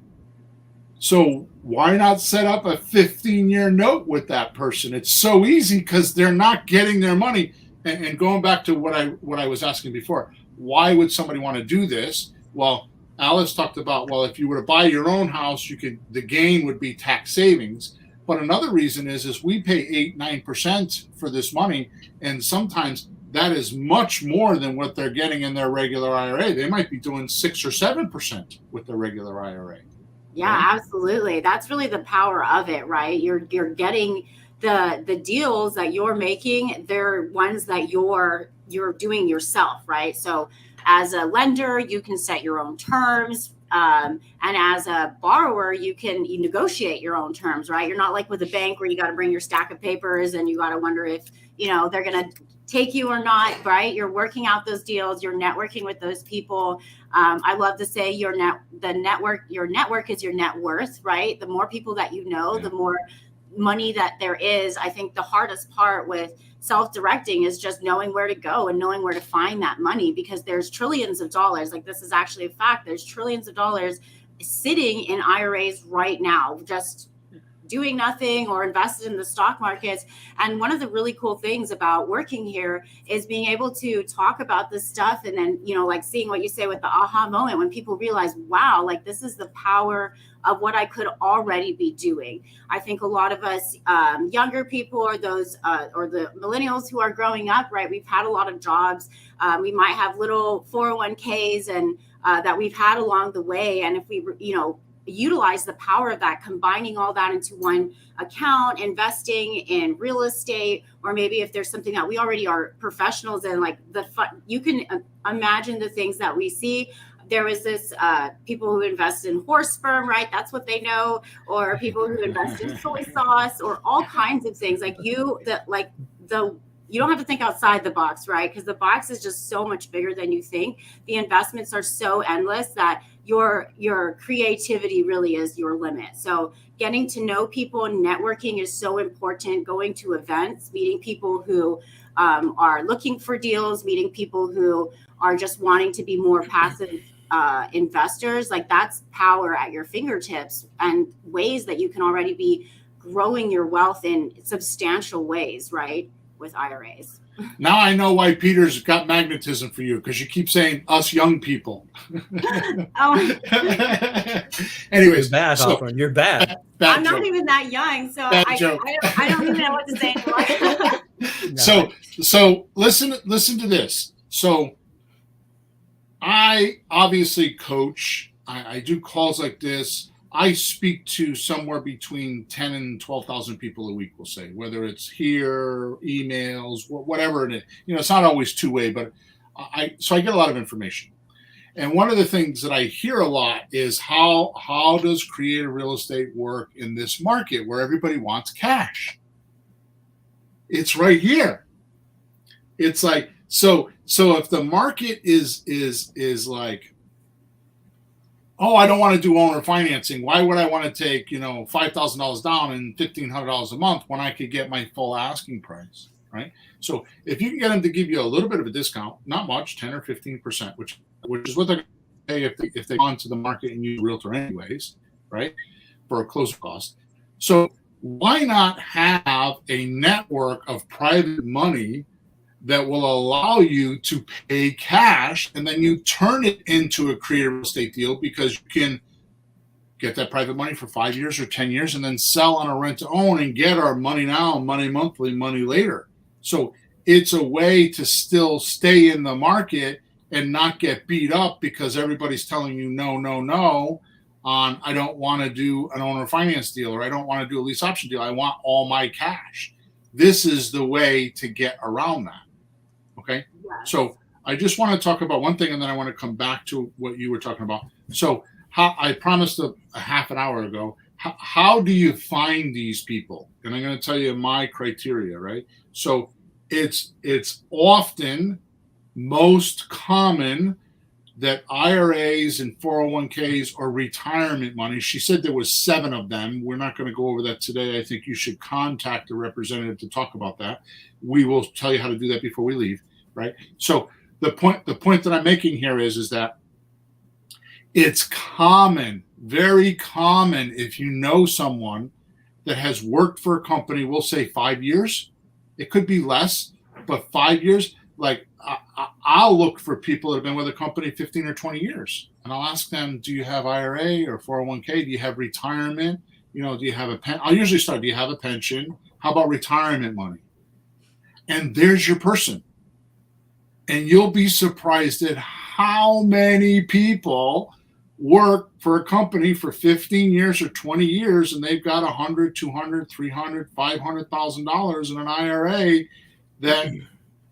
So why not set up a 15-year note with that person? It's so easy because they're not getting their money. And going back to what I was asking before, why would somebody want to do this? Well, Alice talked about, well, if you were to buy your own house, the gain would be tax savings. But another reason is we pay 8-9% for this money, and sometimes that is much more than what they're getting in their regular IRA. They might be doing 6 or 7% with their regular IRA. Yeah, right? absolutely. That's really the power of it, right? You're getting the deals that you're making. They're ones that you're doing yourself, right? So as a lender, you can set your own terms. And as a borrower, you negotiate your own terms, right? You're not like with a bank where you got to bring your stack of papers and you got to wonder if, they're going to take you or not, right? You're working out those deals. You're networking with those people. I love to say your network is your net worth, right? The more people that you know, the more money that there is. I think the hardest part with self-directing is just knowing where to go and knowing where to find that money, because there's trillions of dollars. Like, this is actually a fact. There's trillions of dollars sitting in IRAs right now, just doing nothing or invested in the stock markets. And one of the really cool things about working here is being able to talk about this stuff. And then, like seeing what you say with the aha moment, when people realize, wow, like this is the power of what I could already be doing. I think a lot of us younger people, or those or the millennials who are growing up, right? We've had a lot of jobs. We might have little 401ks and that we've had along the way. And if we, utilize the power of that, combining all that into one account, investing in real estate, or maybe if there's something that we already are professionals in, like you can imagine the things that we see. There was this people who invest in horse sperm, right? That's what they know, or people who invest in soy sauce, or all kinds of things. You don't have to think outside the box, right? Because the box is just so much bigger than you think. The investments are so endless that your creativity really is your limit. So getting to know people and networking is so important. Going to events, meeting people who are looking for deals, meeting people who are just wanting to be more passive investors. Like, that's power at your fingertips, and ways that you can already be growing your wealth in substantial ways, right? With IRAs. Now I know why Peter's got magnetism for you, because you keep saying us young people. Anyways, you're bad, Hawthorne. You're bad. I'm not even that young, so I don't even know what to say anymore. No. So listen to this. So I obviously coach. I do calls like this. I speak to somewhere between 10 and 12,000 people a week, we'll say, whether it's here, emails, whatever it is. It's not always two-way, but I get a lot of information. And one of the things that I hear a lot is how does creative real estate work in this market where everybody wants cash? It's right here. It's like, so if the market is like, oh, I don't want to do owner financing. Why would I want to take, $5,000 down and $1,500 a month when I could get my full asking price, right? So if you can get them to give you a little bit of a discount, not much, 10 or 15%, which is what they're going to pay if they go onto the market and use a realtor anyways, right? for a closing cost. So why not have a network of private money that will allow you to pay cash, and then you turn it into a creative real estate deal, because you can get that private money for 5 years or 10 years and then sell on a rent to own and get our money now, money monthly, money later. So it's a way to still stay in the market and not get beat up because everybody's telling you no on, I don't want to do an owner finance deal, or I don't want to do a lease option deal. I want all my cash. This is the way to get around that. Okay. Yes. So I just want to talk about one thing, and then I want to come back to what you were talking about. So how I promised a half an hour ago, how do you find these people? And I'm going to tell you my criteria, right? So it's often most common that IRAs and 401ks or retirement money. She said there was 7 of them. We're not going to go over that today. I think you should contact a representative to talk about that. We will tell you how to do that before we leave, right? So the point that I'm making here is that it's common, very common, if you know someone that has worked for a company, we'll say 5 years. It could be less, but 5 years. Like I'll look for people that have been with a company 15 or 20 years, and I'll ask them, do you have IRA or 401k? Do you have retirement? Do you have a pen? I'll usually start, do you have a pension? How about retirement money? And there's your person. And you'll be surprised at how many people work for a company for 15 years or 20 years, and they've got $100, $200, $300, $500,000 in an IRA that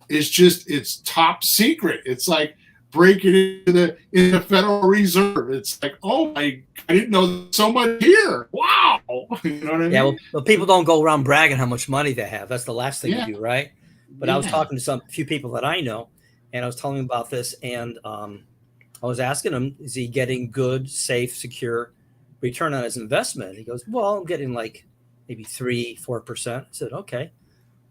is just, it's top secret. It's like breaking into the Federal Reserve. It's like, oh I didn't know so much here. Wow. You know what I mean? Yeah, well, people don't go around bragging how much money they have. That's the last thing Yeah. you do, right? But I was talking to few people that I know, and I was telling them about this, and I was asking him, is he getting good, safe, secure return on his investment? He goes, well, I'm getting like maybe 3-4%. I said, okay.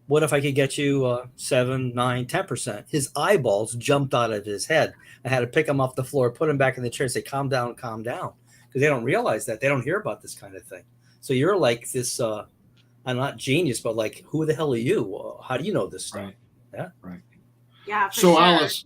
What if I could get you 7, 9, 10%? His eyeballs jumped out of his head. I had to pick him off the floor, put him back in the chair, and say, calm down, because they don't realize that. They don't hear about this kind of thing. So you're like this, I'm not genius, but like, who the hell are you? How do you know this stuff? Right. Yeah. Right. Yeah. For So sure. Alice,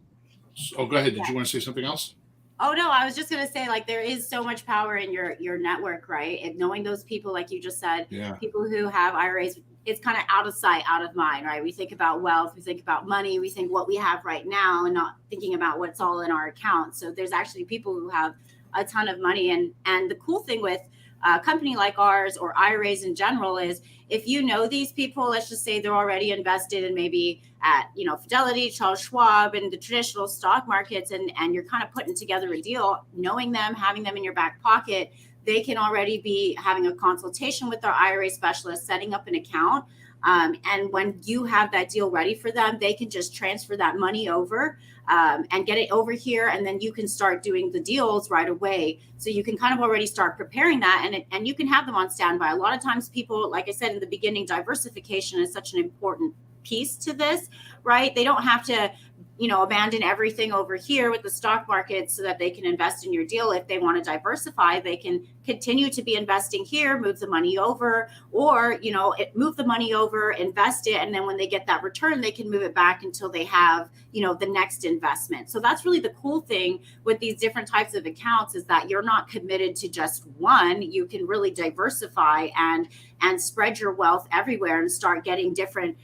go ahead. Did you want to say something else? Oh no, I was just gonna say, like, there is so much power in your network, right? And knowing those people, like you just said, people who have IRAs, it's kind of out of sight, out of mind, right? We think about wealth, we think about money, we think what we have right now, and not thinking about what's all in our account. So there's actually people who have a ton of money, and the cool thing with a company like ours, or IRAs in general, is if you know these people, let's just say they're already invested in maybe at Fidelity, Charles Schwab, and the traditional stock markets, and you're kind of putting together a deal, knowing them, having them in your back pocket, they can already be having a consultation with their IRA specialist, setting up an account. And when you have that deal ready for them, they can just transfer that money over and get it over here. And then you can start doing the deals right away. So you can kind of already start preparing that, and you can have them on standby. A lot of times people, like I said in the beginning, diversification is such an important piece to this, right? They don't have to, abandon everything over here with the stock market so that they can invest in your deal. If they want to diversify, they can continue to be investing here, move the money over, or, move the money over, invest it. And then when they get that return, they can move it back until they have, the next investment. So that's really the cool thing with these different types of accounts, is that you're not committed to just one. You can really diversify and spread your wealth everywhere and start getting different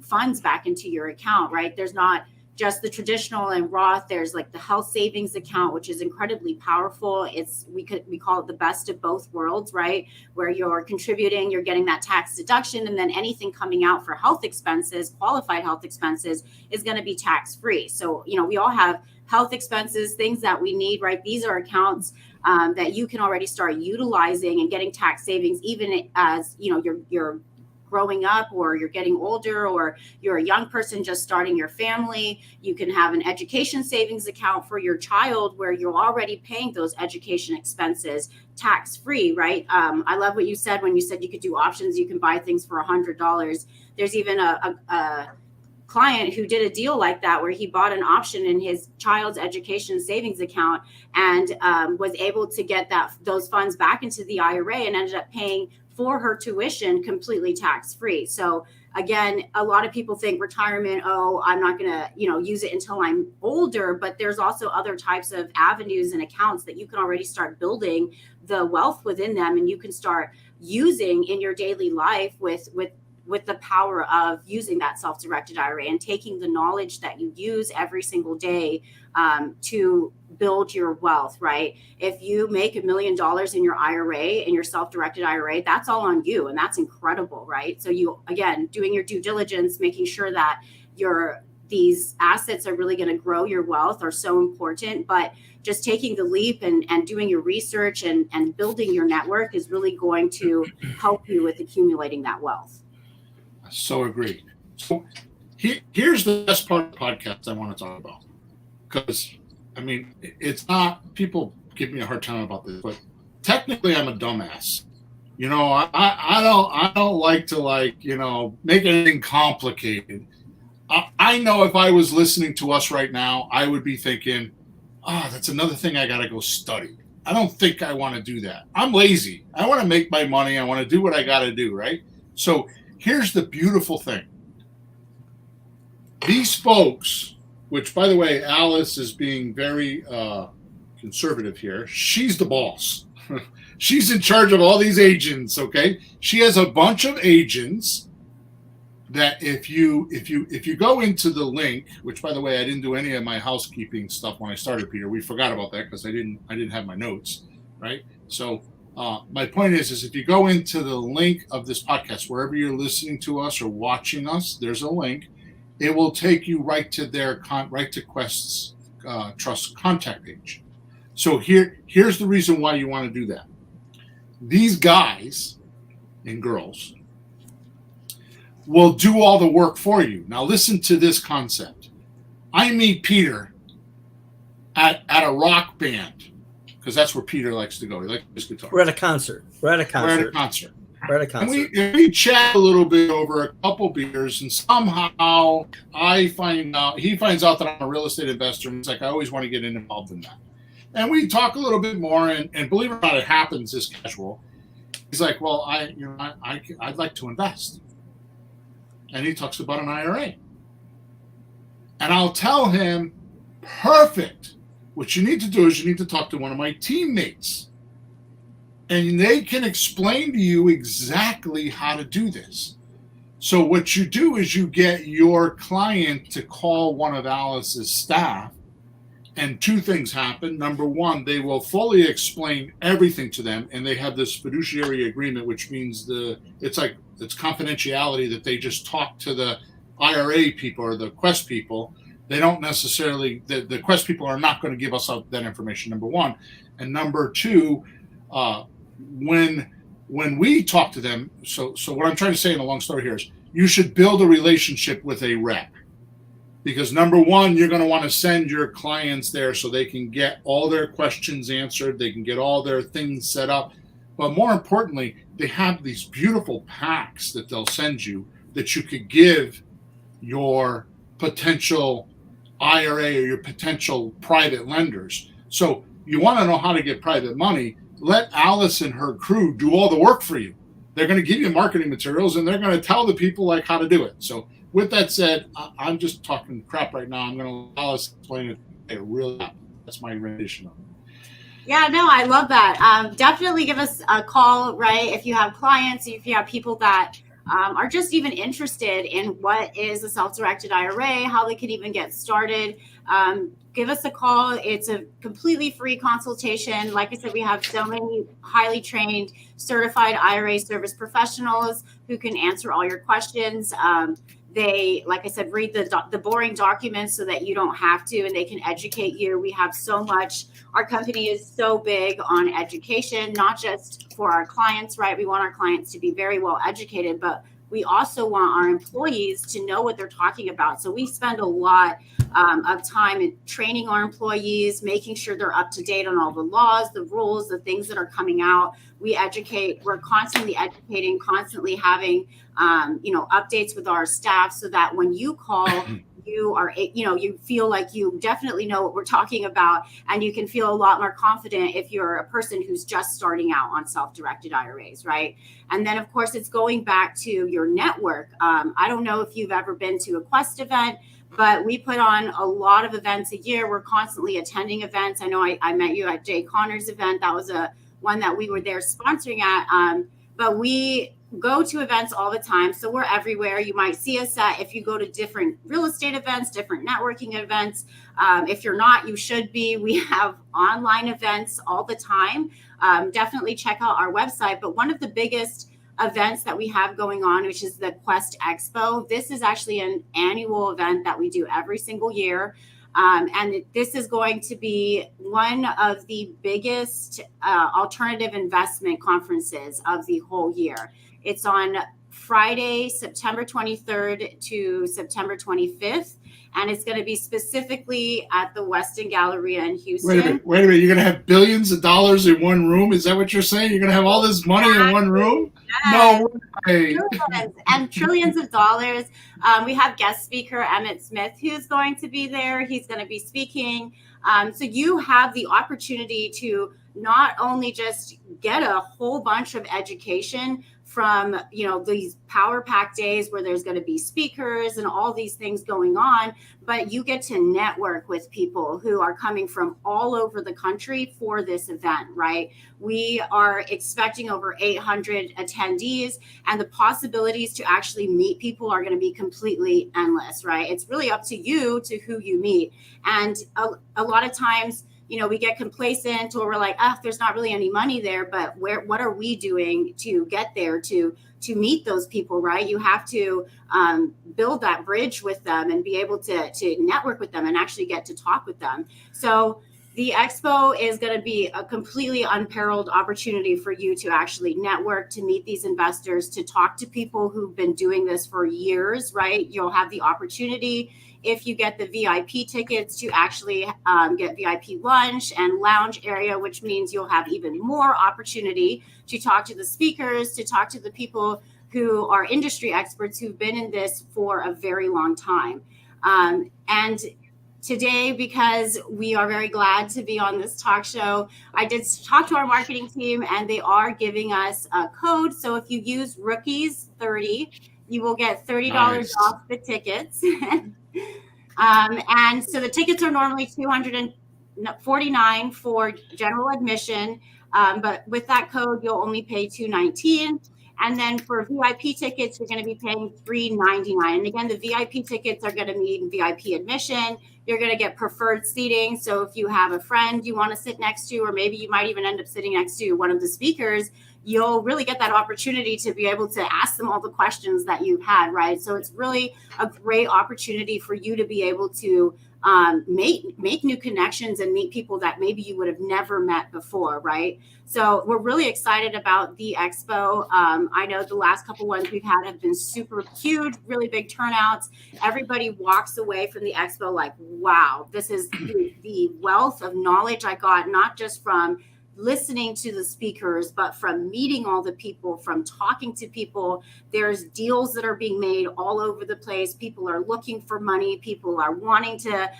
funds back into your account, right? There's not just the traditional and Roth. There's like the health savings account, which is incredibly powerful. We call it the best of both worlds, right? Where you're contributing, you're getting that tax deduction, and then anything coming out for health expenses, qualified health expenses, is going to be tax free. So, we all have health expenses, things that we need, right? These are accounts that you can already start utilizing and getting tax savings, even as, you're growing up, or you're getting older, or you're a young person just starting your family. You can have an education savings account for your child where you're already paying those education expenses tax free, right? I love what you said when you said you could do options. You can buy things for $100. There's even a client who did a deal like that, where he bought an option in his child's education savings account and was able to get those funds back into the IRA and ended up paying for her tuition completely tax-free. So again, a lot of people think retirement, oh, I'm not going to, use it until I'm older, but there's also other types of avenues and accounts that you can already start building the wealth within them, and you can start using in your daily life with the power of using that self-directed IRA and taking the knowledge that you use every single day to build your wealth, right? If you make $1 million in your IRA, in your self-directed IRA, that's all on you. And that's incredible, right? So you, again, doing your due diligence, making sure that these assets are really going to grow your wealth are so important. But just taking the leap and doing your research and building your network is really going to help you with accumulating that wealth. So agreed. So here's the best part of the podcast I want to talk about. Because, I mean, it's not, people give me a hard time about this, but technically I'm a dumbass. I don't like to make anything complicated. I know if I was listening to us right now, I would be thinking, that's another thing I got to go study. I don't think I want to do that. I'm lazy. I want to make my money. I want to do what I got to do, right? So here's the beautiful thing. These folks, which, by the way, Alice is being very conservative here. She's the boss. She's in charge of all these agents, okay? She has a bunch of agents that if you go into the link, which, by the way, I didn't do any of my housekeeping stuff when I started, Peter. We forgot about that because I didn't have my notes, right? So my point is if you go into the link of this podcast, wherever you're listening to us or watching us, there's a link. It will take you right to their right to Quest's Trust contact page. So here's the reason why you want to do that. These guys and girls will do all the work for you. Now listen to this concept. I meet Peter at a rock band, because that's where Peter likes to go. He likes his guitar. We're at a concert. And we chat a little bit over a couple beers, and somehow he finds out that I'm a real estate investor, and it's like I always want to get involved in that. And we talk a little bit more, and believe it or not, it happens this casual. He's like, well, I'd like to invest. And he talks about an IRA. And I'll tell him, perfect. What you need to do is you need to talk to one of my teammates. And they can explain to you exactly how to do this. So what you do is you get your client to call one of Alice's staff, and two things happen. Number one, they will fully explain everything to them, and they have this fiduciary agreement, which means it's confidentiality, that they just talk to the IRA people or the Quest people. They don't necessarily, the Quest people are not going to give us that information, number one. And number two, when we talk to them, so what I'm trying to say in a long story here is you should build a relationship with a rep. Because number one, you're going to want to send your clients there so they can get all their questions answered. They can get all their things set up. But more importantly, they have these beautiful packs that they'll send you that you could give your potential IRA or your potential private lenders. So you want to know how to get private money. Let Alice and her crew do all the work for you. They're going to give you marketing materials, and they're going to tell the people how to do it. So with that said, I'm just talking crap right now. I'm going to let Alice explain it really. That's my rendition of it. Yeah, no, I love that. Definitely give us a call, right? If you have clients, if you have people that are just even interested in what is a self-directed IRA, how they can even get started, give us a call. It's a completely free consultation. Like I said, we have so many highly trained, certified IRA service professionals who can answer all your questions. They, like I said, read the boring documents so that you don't have to, and they can educate you. We have so much. Our company is so big on education, not just for our clients, right? We want our clients to be very well educated, but we also want our employees to know what they're talking about. So we spend a lot of time in training our employees, making sure they're up to date on all the laws, the rules, the things that are coming out. We educate, we're constantly educating, constantly having, updates with our staff so that when you call, you are, you feel like you definitely know what we're talking about, and you can feel a lot more confident if you're a person who's just starting out on self-directed IRAs, right? And then, of course, it's going back to your network. I don't know if you've ever been to a Quest event, but we put on a lot of events a year. We're constantly attending events. I know I met you at Jay Connor's event. That was one that we were there sponsoring at. But we go to events all the time. So we're everywhere. You might see us if you go to different real estate events, different networking events. If you're not, you should be. We have online events all the time. Definitely check out our website. But one of the biggest events that we have going on, which is the Quest Expo. This is actually an annual event that we do every single year. And this is going to be one of the biggest alternative investment conferences of the whole year. It's on Friday, September 23rd to September 25th. And it's going to be specifically at the Westin Galleria in Houston. Wait a minute. You're going to have billions of dollars in one room? Is that what you're saying? You're going to have all this money in one room? Yes. No way. Trillions and trillions of dollars. We have guest speaker Emmett Smith, who's going to be there. He's going to be speaking. So you have the opportunity to not only just get a whole bunch of education from, these power pack days where there's going to be speakers and all these things going on, but you get to network with people who are coming from all over the country for this event, right? We are expecting over 800 attendees, and the possibilities to actually meet people are going to be completely endless, right? It's really up to you to who you meet. And a lot of times, we get complacent, or we're like, there's not really any money there, but what are we doing to get there to meet those people, right? You have to build that bridge with them and be able to network with them and actually get to talk with them. So the expo is going to be a completely unparalleled opportunity for you to actually network, to meet these investors, to talk to people who've been doing this for years, right? You'll have the opportunity, if you get the VIP tickets, to actually get VIP lunch and lounge area, which means you'll have even more opportunity to talk to the speakers, to talk to the people who are industry experts who've been in this for a very long time. And today, because we are very glad to be on this talk show, I did talk to our marketing team, and they are giving us a code. So if you use Rookies30, you will get $30 off the tickets. And so the tickets are normally $249 for general admission, but with that code, you'll only pay $219. And then for VIP tickets, you're going to be paying $399. And again, the VIP tickets are going to mean VIP admission. You're going to get preferred seating. So if you have a friend you want to sit next to, or maybe you might even end up sitting next to one of the speakers, you'll really get that opportunity to be able to ask them all the questions that you've had, right? So it's really a great opportunity for you to be able to make new connections and meet people that maybe you would have never met before, right? So we're really excited about the expo. I know the last couple ones we've had have been super huge, really big turnouts. Everybody walks away from the expo like, wow, this is the wealth of knowledge I got, not just from listening to the speakers, but from meeting all the people, from talking to people. There's deals that are being made all over the place. People are looking for money. People are wanting to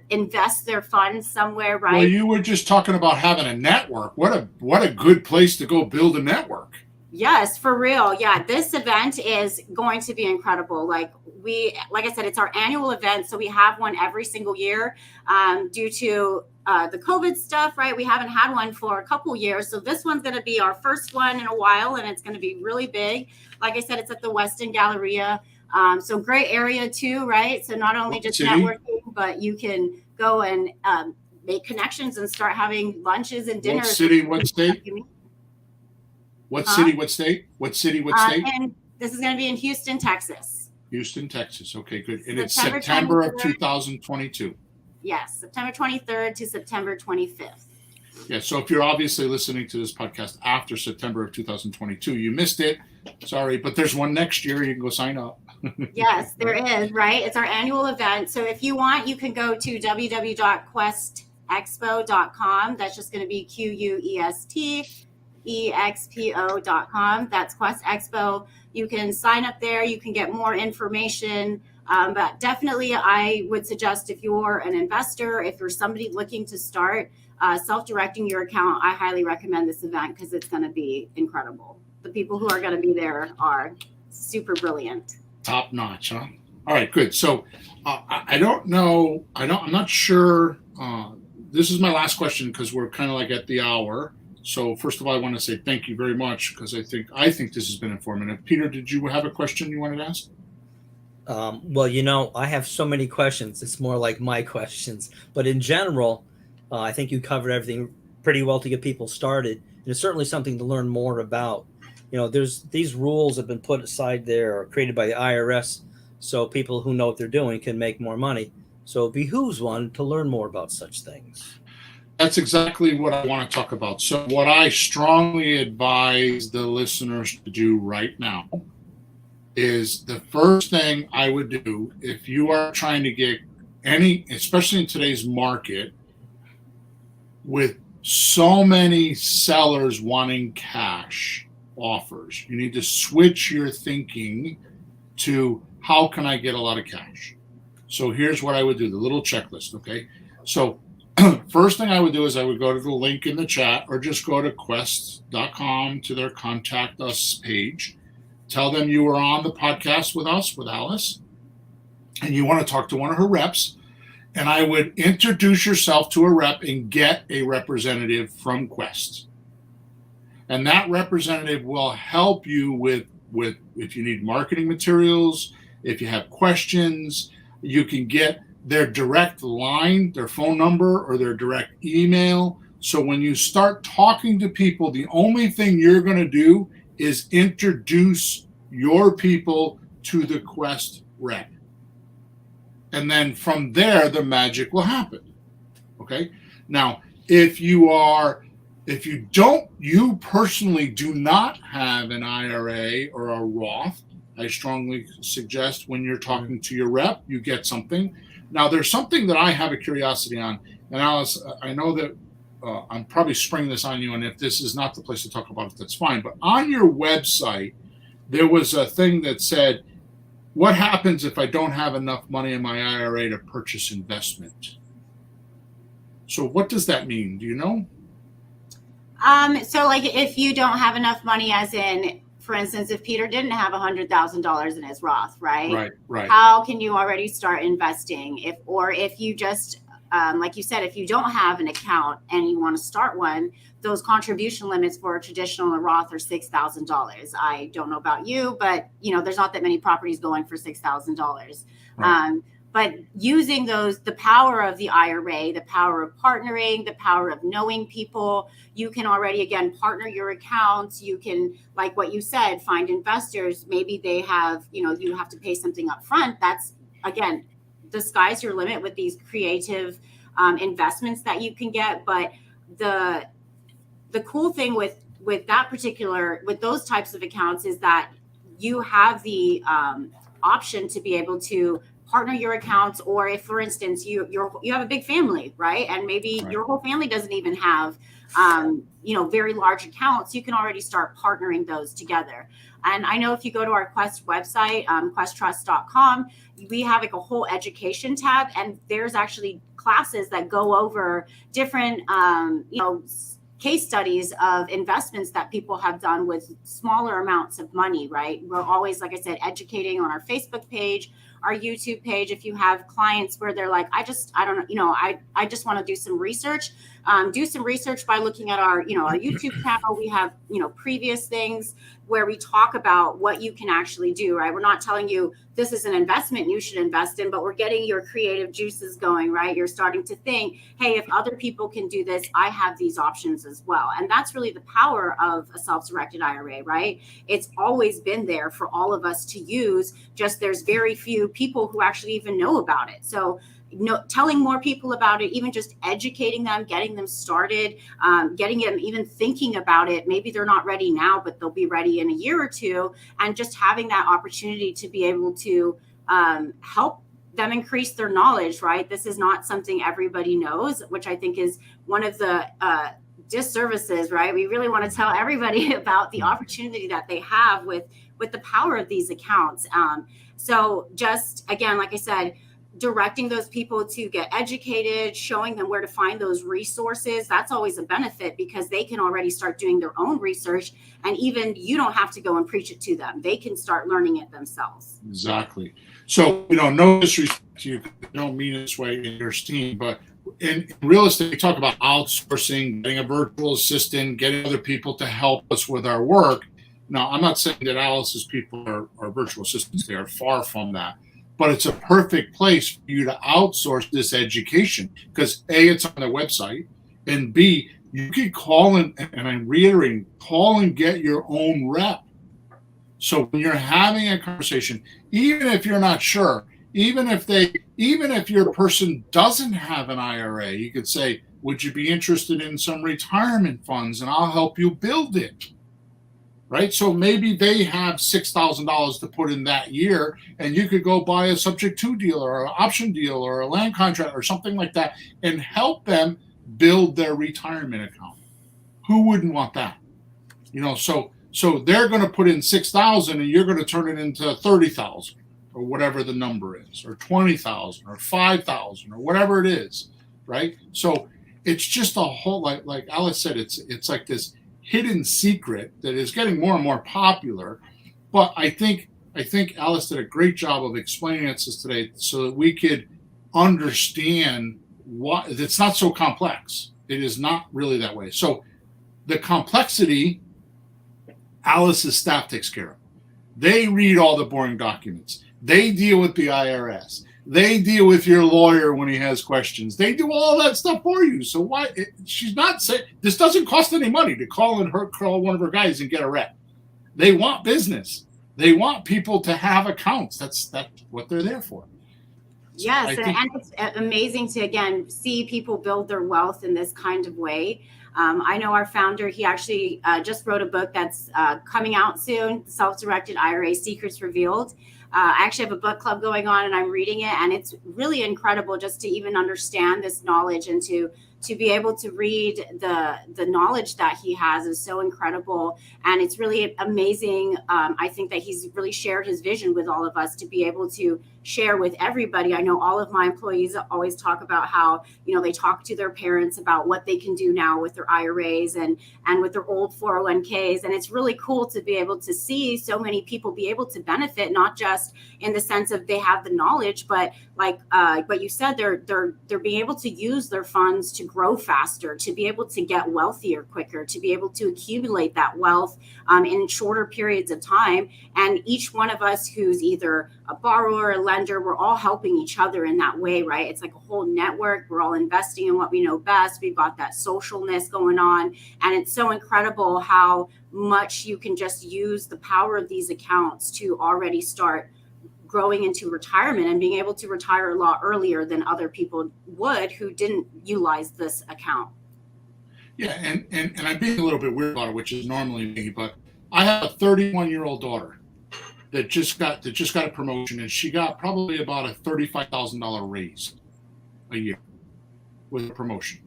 invest their funds somewhere, right? Well, you were just talking about having a network. What a good place to go build a network. Yes, for real. Yeah, this event is going to be incredible. Like I said, it's our annual event, so we have one every single year. Due to the COVID stuff, right? We haven't had one for a couple years. So this one's going to be our first one in a while, and it's going to be really big. Like I said, it's at the Westin Galleria. So great area too, right? So not only just networking, but you can go and make connections and start having lunches and dinners. What city, what state? What city, what state? What city, what state? And this is going to be in Houston, Texas. Houston, Texas. Okay, good. And it's September of 2022. Yes, September 23rd to September 25th. Yeah, so if you're obviously listening to this podcast after September of 2022, you missed it. Sorry, but there's one next year. You can go sign up. Yes, there is, right? It's our annual event. So if you want, you can go to www.questexpo.com. That's just going to be QUESTEXPO.com. That's Quest Expo. You can sign up there. You can get more information. But definitely, I would suggest if you're an investor, if you're somebody looking to start self-directing your account, I highly recommend this event because it's going to be incredible. The people who are going to be there are super brilliant. Top notch, huh? All right, good. So I don't know. I'm not sure. This is my last question because we're kind of like at the hour. So first of all, I want to say thank you very much because I think this has been informative. Peter, did you have a question you wanted to ask? Well, I have so many questions. It's more like my questions. But in general, I think you covered everything pretty well to get people started. And it's certainly something to learn more about. There's these rules have been put aside there or created by the IRS so people who know what they're doing can make more money. So it behooves one to learn more about such things. That's exactly what I want to talk about. So what I strongly advise the listeners to do right now is the first thing I would do if you are trying to get especially in today's market, with so many sellers wanting cash offers, you need to switch your thinking to how can I get a lot of cash? So here's what I would do, the little checklist, okay? So first thing I would do is I would go to the link in the chat or just go to quest.com to their contact us page. Tell them you were on the podcast with us, with Alice, and you want to talk to one of her reps. And I would introduce yourself to a rep and get a representative from Quest. And that representative will help you with if you need marketing materials, if you have questions, you can get their direct line, their phone number, or their direct email. So when you start talking to people, the only thing you're going to do is introduce your people to the Quest rep. And then from there, the magic will happen. Okay. Now, if you personally do not have an IRA or a Roth, I strongly suggest when you're talking to your rep, you get something. Now, there's something that I have a curiosity on. And Alice, I know that I'm probably springing this on you. And if this is not the place to talk about it, that's fine. But on your website, there was a thing that said, what happens if I don't have enough money in my IRA to purchase investment? So what does that mean? Do you know? So like if you don't have enough money, as in, for instance, if Peter didn't have $100,000 in his Roth, right? Right. How can you already start investing? If you just, like you said, if you don't have an account and you want to start one, those contribution limits for a traditional Roth are $6,000. I don't know about you, but there's not that many properties going for $6,000. Right. But using the power of the IRA, the power of partnering, the power of knowing people, you can already, again, partner your accounts. You can, like what you said, find investors. Maybe they have, you have to pay something up front. That's, again, the sky's your limit with these creative investments that you can get. But the cool thing with those types of accounts is that you have the option to be able to partner your accounts, or if, for instance, you have a big family, right? And maybe Right. your whole family doesn't even have, very large accounts, you can already start partnering those together. And I know if you go to our Quest website, questtrust.com, we have like a whole education tab, and there's actually classes that go over different, case studies of investments that people have done with smaller amounts of money, right? We're always, like I said, educating on our Facebook page, our YouTube page. If you have clients where they're like, I just want to do some research, by looking at our YouTube channel. We have, previous things where we talk about what you can actually do, right? We're not telling you this is an investment you should invest in, but we're getting your creative juices going, right? You're starting to think, hey, if other people can do this, I have these options as well. And that's really the power of a self-directed IRA, right? It's always been there for all of us to use, just there's very few people who actually even know about it. So telling more people about it, even just educating them, getting them started, getting them even thinking about it. Maybe they're not ready now, but they'll be ready in a year or two. And just having that opportunity to be able to help them increase their knowledge, right? This is not something everybody knows, which I think is one of the disservices, right? We really want to tell everybody about the opportunity that they have with the power of these accounts. So just, again, like I said, directing those people to get educated, showing them where to find those resources, that's always a benefit because they can already start doing their own research, and even you don't have to go and preach it to them. They can start learning it themselves. Exactly. So, no disrespect to you, I don't mean this way in your esteem, but in real estate, we talk about outsourcing, getting a virtual assistant, getting other people to help us with our work. Now, I'm not saying that Alice's people are virtual assistants. They are far from that. But it's a perfect place for you to outsource this education because A, it's on the website, and B, you can call and I'm reiterating, call and get your own rep. So when you're having a conversation, even if you're not sure, even if your person doesn't have an IRA, you could say, would you be interested in some retirement funds and I'll help you build it. Right? So maybe they have $6,000 to put in that year, and you could go buy a subject to deal or an option deal or a land contract or something like that and help them build their retirement account. Who wouldn't want that? So they're going to put in $6,000 and you're going to turn it into $30,000 or whatever the number is, or $20,000 or $5,000 or whatever it is, right? So it's just a whole, like Alice said, it's like this hidden secret that is getting more and more popular. But I think Alice did a great job of explaining it to us today so that we could understand why it's not so complex. It is not really that way. So the complexity, Alice's staff takes care of. They read all the boring documents. They deal with the IRS. They deal with your lawyer when he has questions. They do all that stuff for you. So why she's not saying this doesn't cost any money to call one of her guys and get a rep. They want business. They want people to have accounts. That's what they're there for. So yes, and it's amazing to again see people build their wealth in this kind of way. I know our founder, he actually just wrote a book that's coming out soon, Self-Directed IRA Secrets Revealed. I actually have a book club going on and I'm reading it, and it's really incredible just to even understand this knowledge and to be able to read the knowledge that he has is so incredible. And it's really amazing. I think that he's really shared his vision with all of us to be able to share with everybody. I know all of my employees always talk about how, they talk to their parents about what they can do now with their IRAs and with their old 401ks. And it's really cool to be able to see so many people be able to benefit, not just in the sense of they have the knowledge, but like what you said, they're being able to use their funds to grow faster, to be able to get wealthier quicker, to be able to accumulate that wealth in shorter periods of time. And each one of us who's either a borrower, a lender, we're all helping each other in that way, right? It's like a whole network. We're all investing in what we know best. We've got that socialness going on. And it's so incredible how much you can just use the power of these accounts to already start growing into retirement and being able to retire a lot earlier than other people would who didn't utilize this account. Yeah, and I'm being a little bit weird about it, which is normally me, but I have a 31-year-old daughter that just got a promotion, and she got probably about a $35,000 raise a year with a promotion.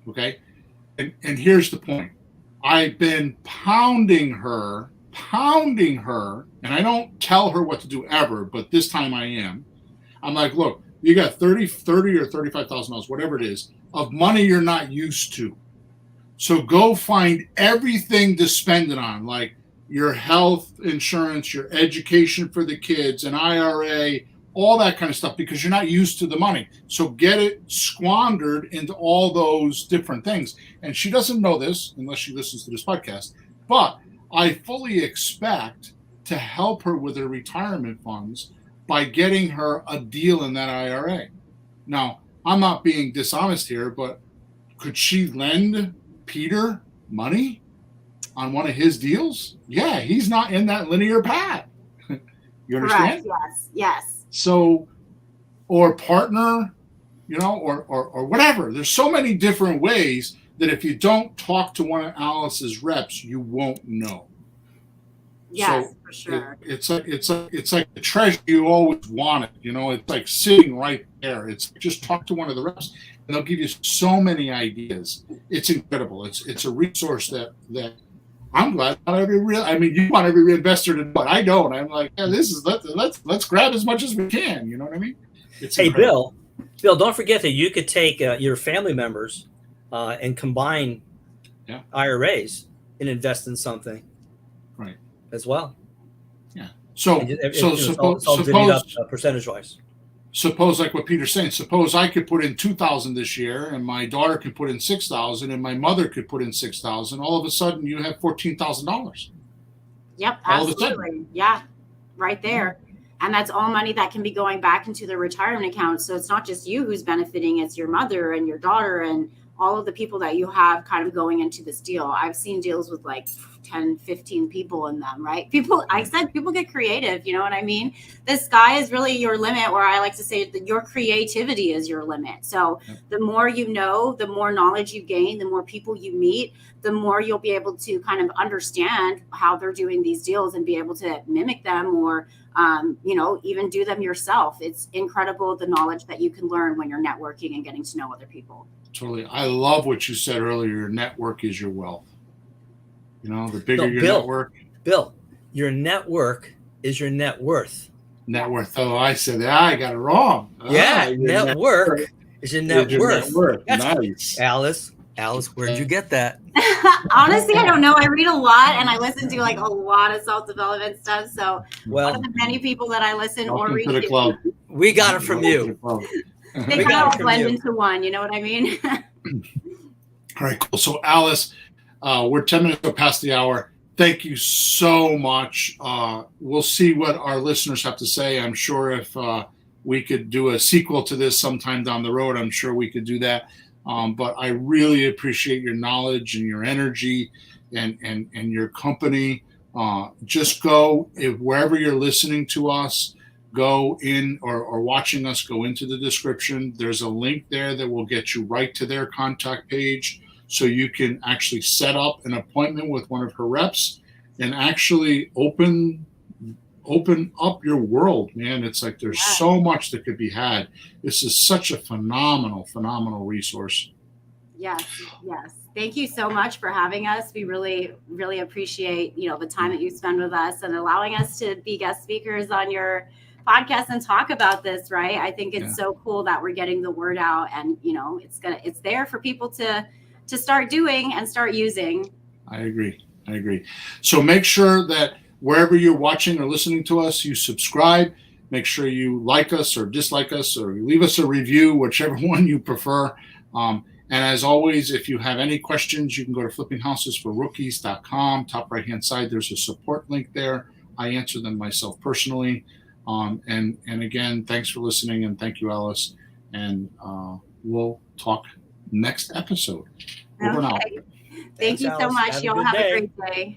Okay, and here's the point: I've been pounding her, and I don't tell her what to do ever, but this time I am. I'm like, look, you got $30 or $35,000, whatever it is, of money you're not used to. So go find everything to spend it on, like your health insurance, your education for the kids, an IRA, all that kind of stuff, because you're not used to the money. So get it squandered into all those different things. And she doesn't know this unless she listens to this podcast, but I fully expect to help her with her retirement funds by getting her a deal in that IRA. Now, I'm not being dishonest here, but could she lend Peter money on one of his deals? Yeah, he's not in that linear path. You understand? Correct. Yes. So, or partner or whatever. There's so many different ways that if you don't talk to one of Alice's reps, you won't know. Yes, So for sure. It's like the treasure you always wanted. It's like sitting right there. It's just talk to one of the reps, and they'll give you so many ideas. It's incredible. It's a resource that I'm glad not every you want every investor to do it. I don't. I'm like, yeah, let's grab as much as we can. You know what I mean? It's Hey, incredible. Bill, don't forget that you could take your family members and combine IRAs and invest in something, right, as well. Yeah. So It's all divvied up percentage wise. Suppose, like what Peter's saying, suppose I could put in 2,000 this year, and my daughter could put in 6,000, and my mother could put in 6,000. All of a sudden, you have $14,000. Yep, All of a absolutely. sudden. Yeah, right there. And that's all money that can be going back into the retirement account. So it's not just you who's benefiting, it's your mother and your daughter and all of the people that you have kind of going into this deal. I've seen deals with like 10, 15 people in them, right? People get creative. You know what I mean? The sky is really your limit, or I like to say that your creativity is your limit. So the more you know, the more knowledge you gain, the more people you meet, the more you'll be able to kind of understand how they're doing these deals and be able to mimic them or, even do them yourself. It's incredible the knowledge that you can learn when you're networking and getting to know other people. Totally. I love what you said earlier. Your network is your wealth. The bigger your network. Bill, your network is your net worth. Net worth. Oh, I said that. I got it wrong. Network is your net worth. That's nice. Alice, where'd you get that? Honestly, I don't know. I read a lot and I listen to like a lot of self-development stuff. So one of the many people that I listen or read to the club. We got it from you. They kind of all blend into one. You know what I mean? All right, cool. So Alice, we're 10 minutes past the hour. Thank you so much. We'll see what our listeners have to say. I'm sure if we could do a sequel to this sometime down the road, I'm sure we could do that. But I really appreciate your knowledge and your energy and your company. Just go wherever you're listening to us, go in or watching us, go into the description. There's a link there that will get you right to their contact page. So you can actually set up an appointment with one of her reps and actually open up your world, man. It's like there's so much that could be had. This is such a phenomenal resource. Yes. Thank you so much for having us. We really, really appreciate, the time that you spend with us and allowing us to be guest speakers on your podcast and talk about this, right? I think it's so cool that we're getting the word out and, it's there for people to start doing and start using. I agree. So make sure that wherever you're watching or listening to us, you subscribe. Make sure you like us or dislike us or leave us a review, whichever one you prefer. And as always, if you have any questions, you can go to flippinghousesforrookies.com. Top right-hand side, there's a support link there. I answer them myself personally. And again, thanks for listening, and thank you, Alice. And we'll talk next episode. Over and out. Thank you so much. Y'all have a great day.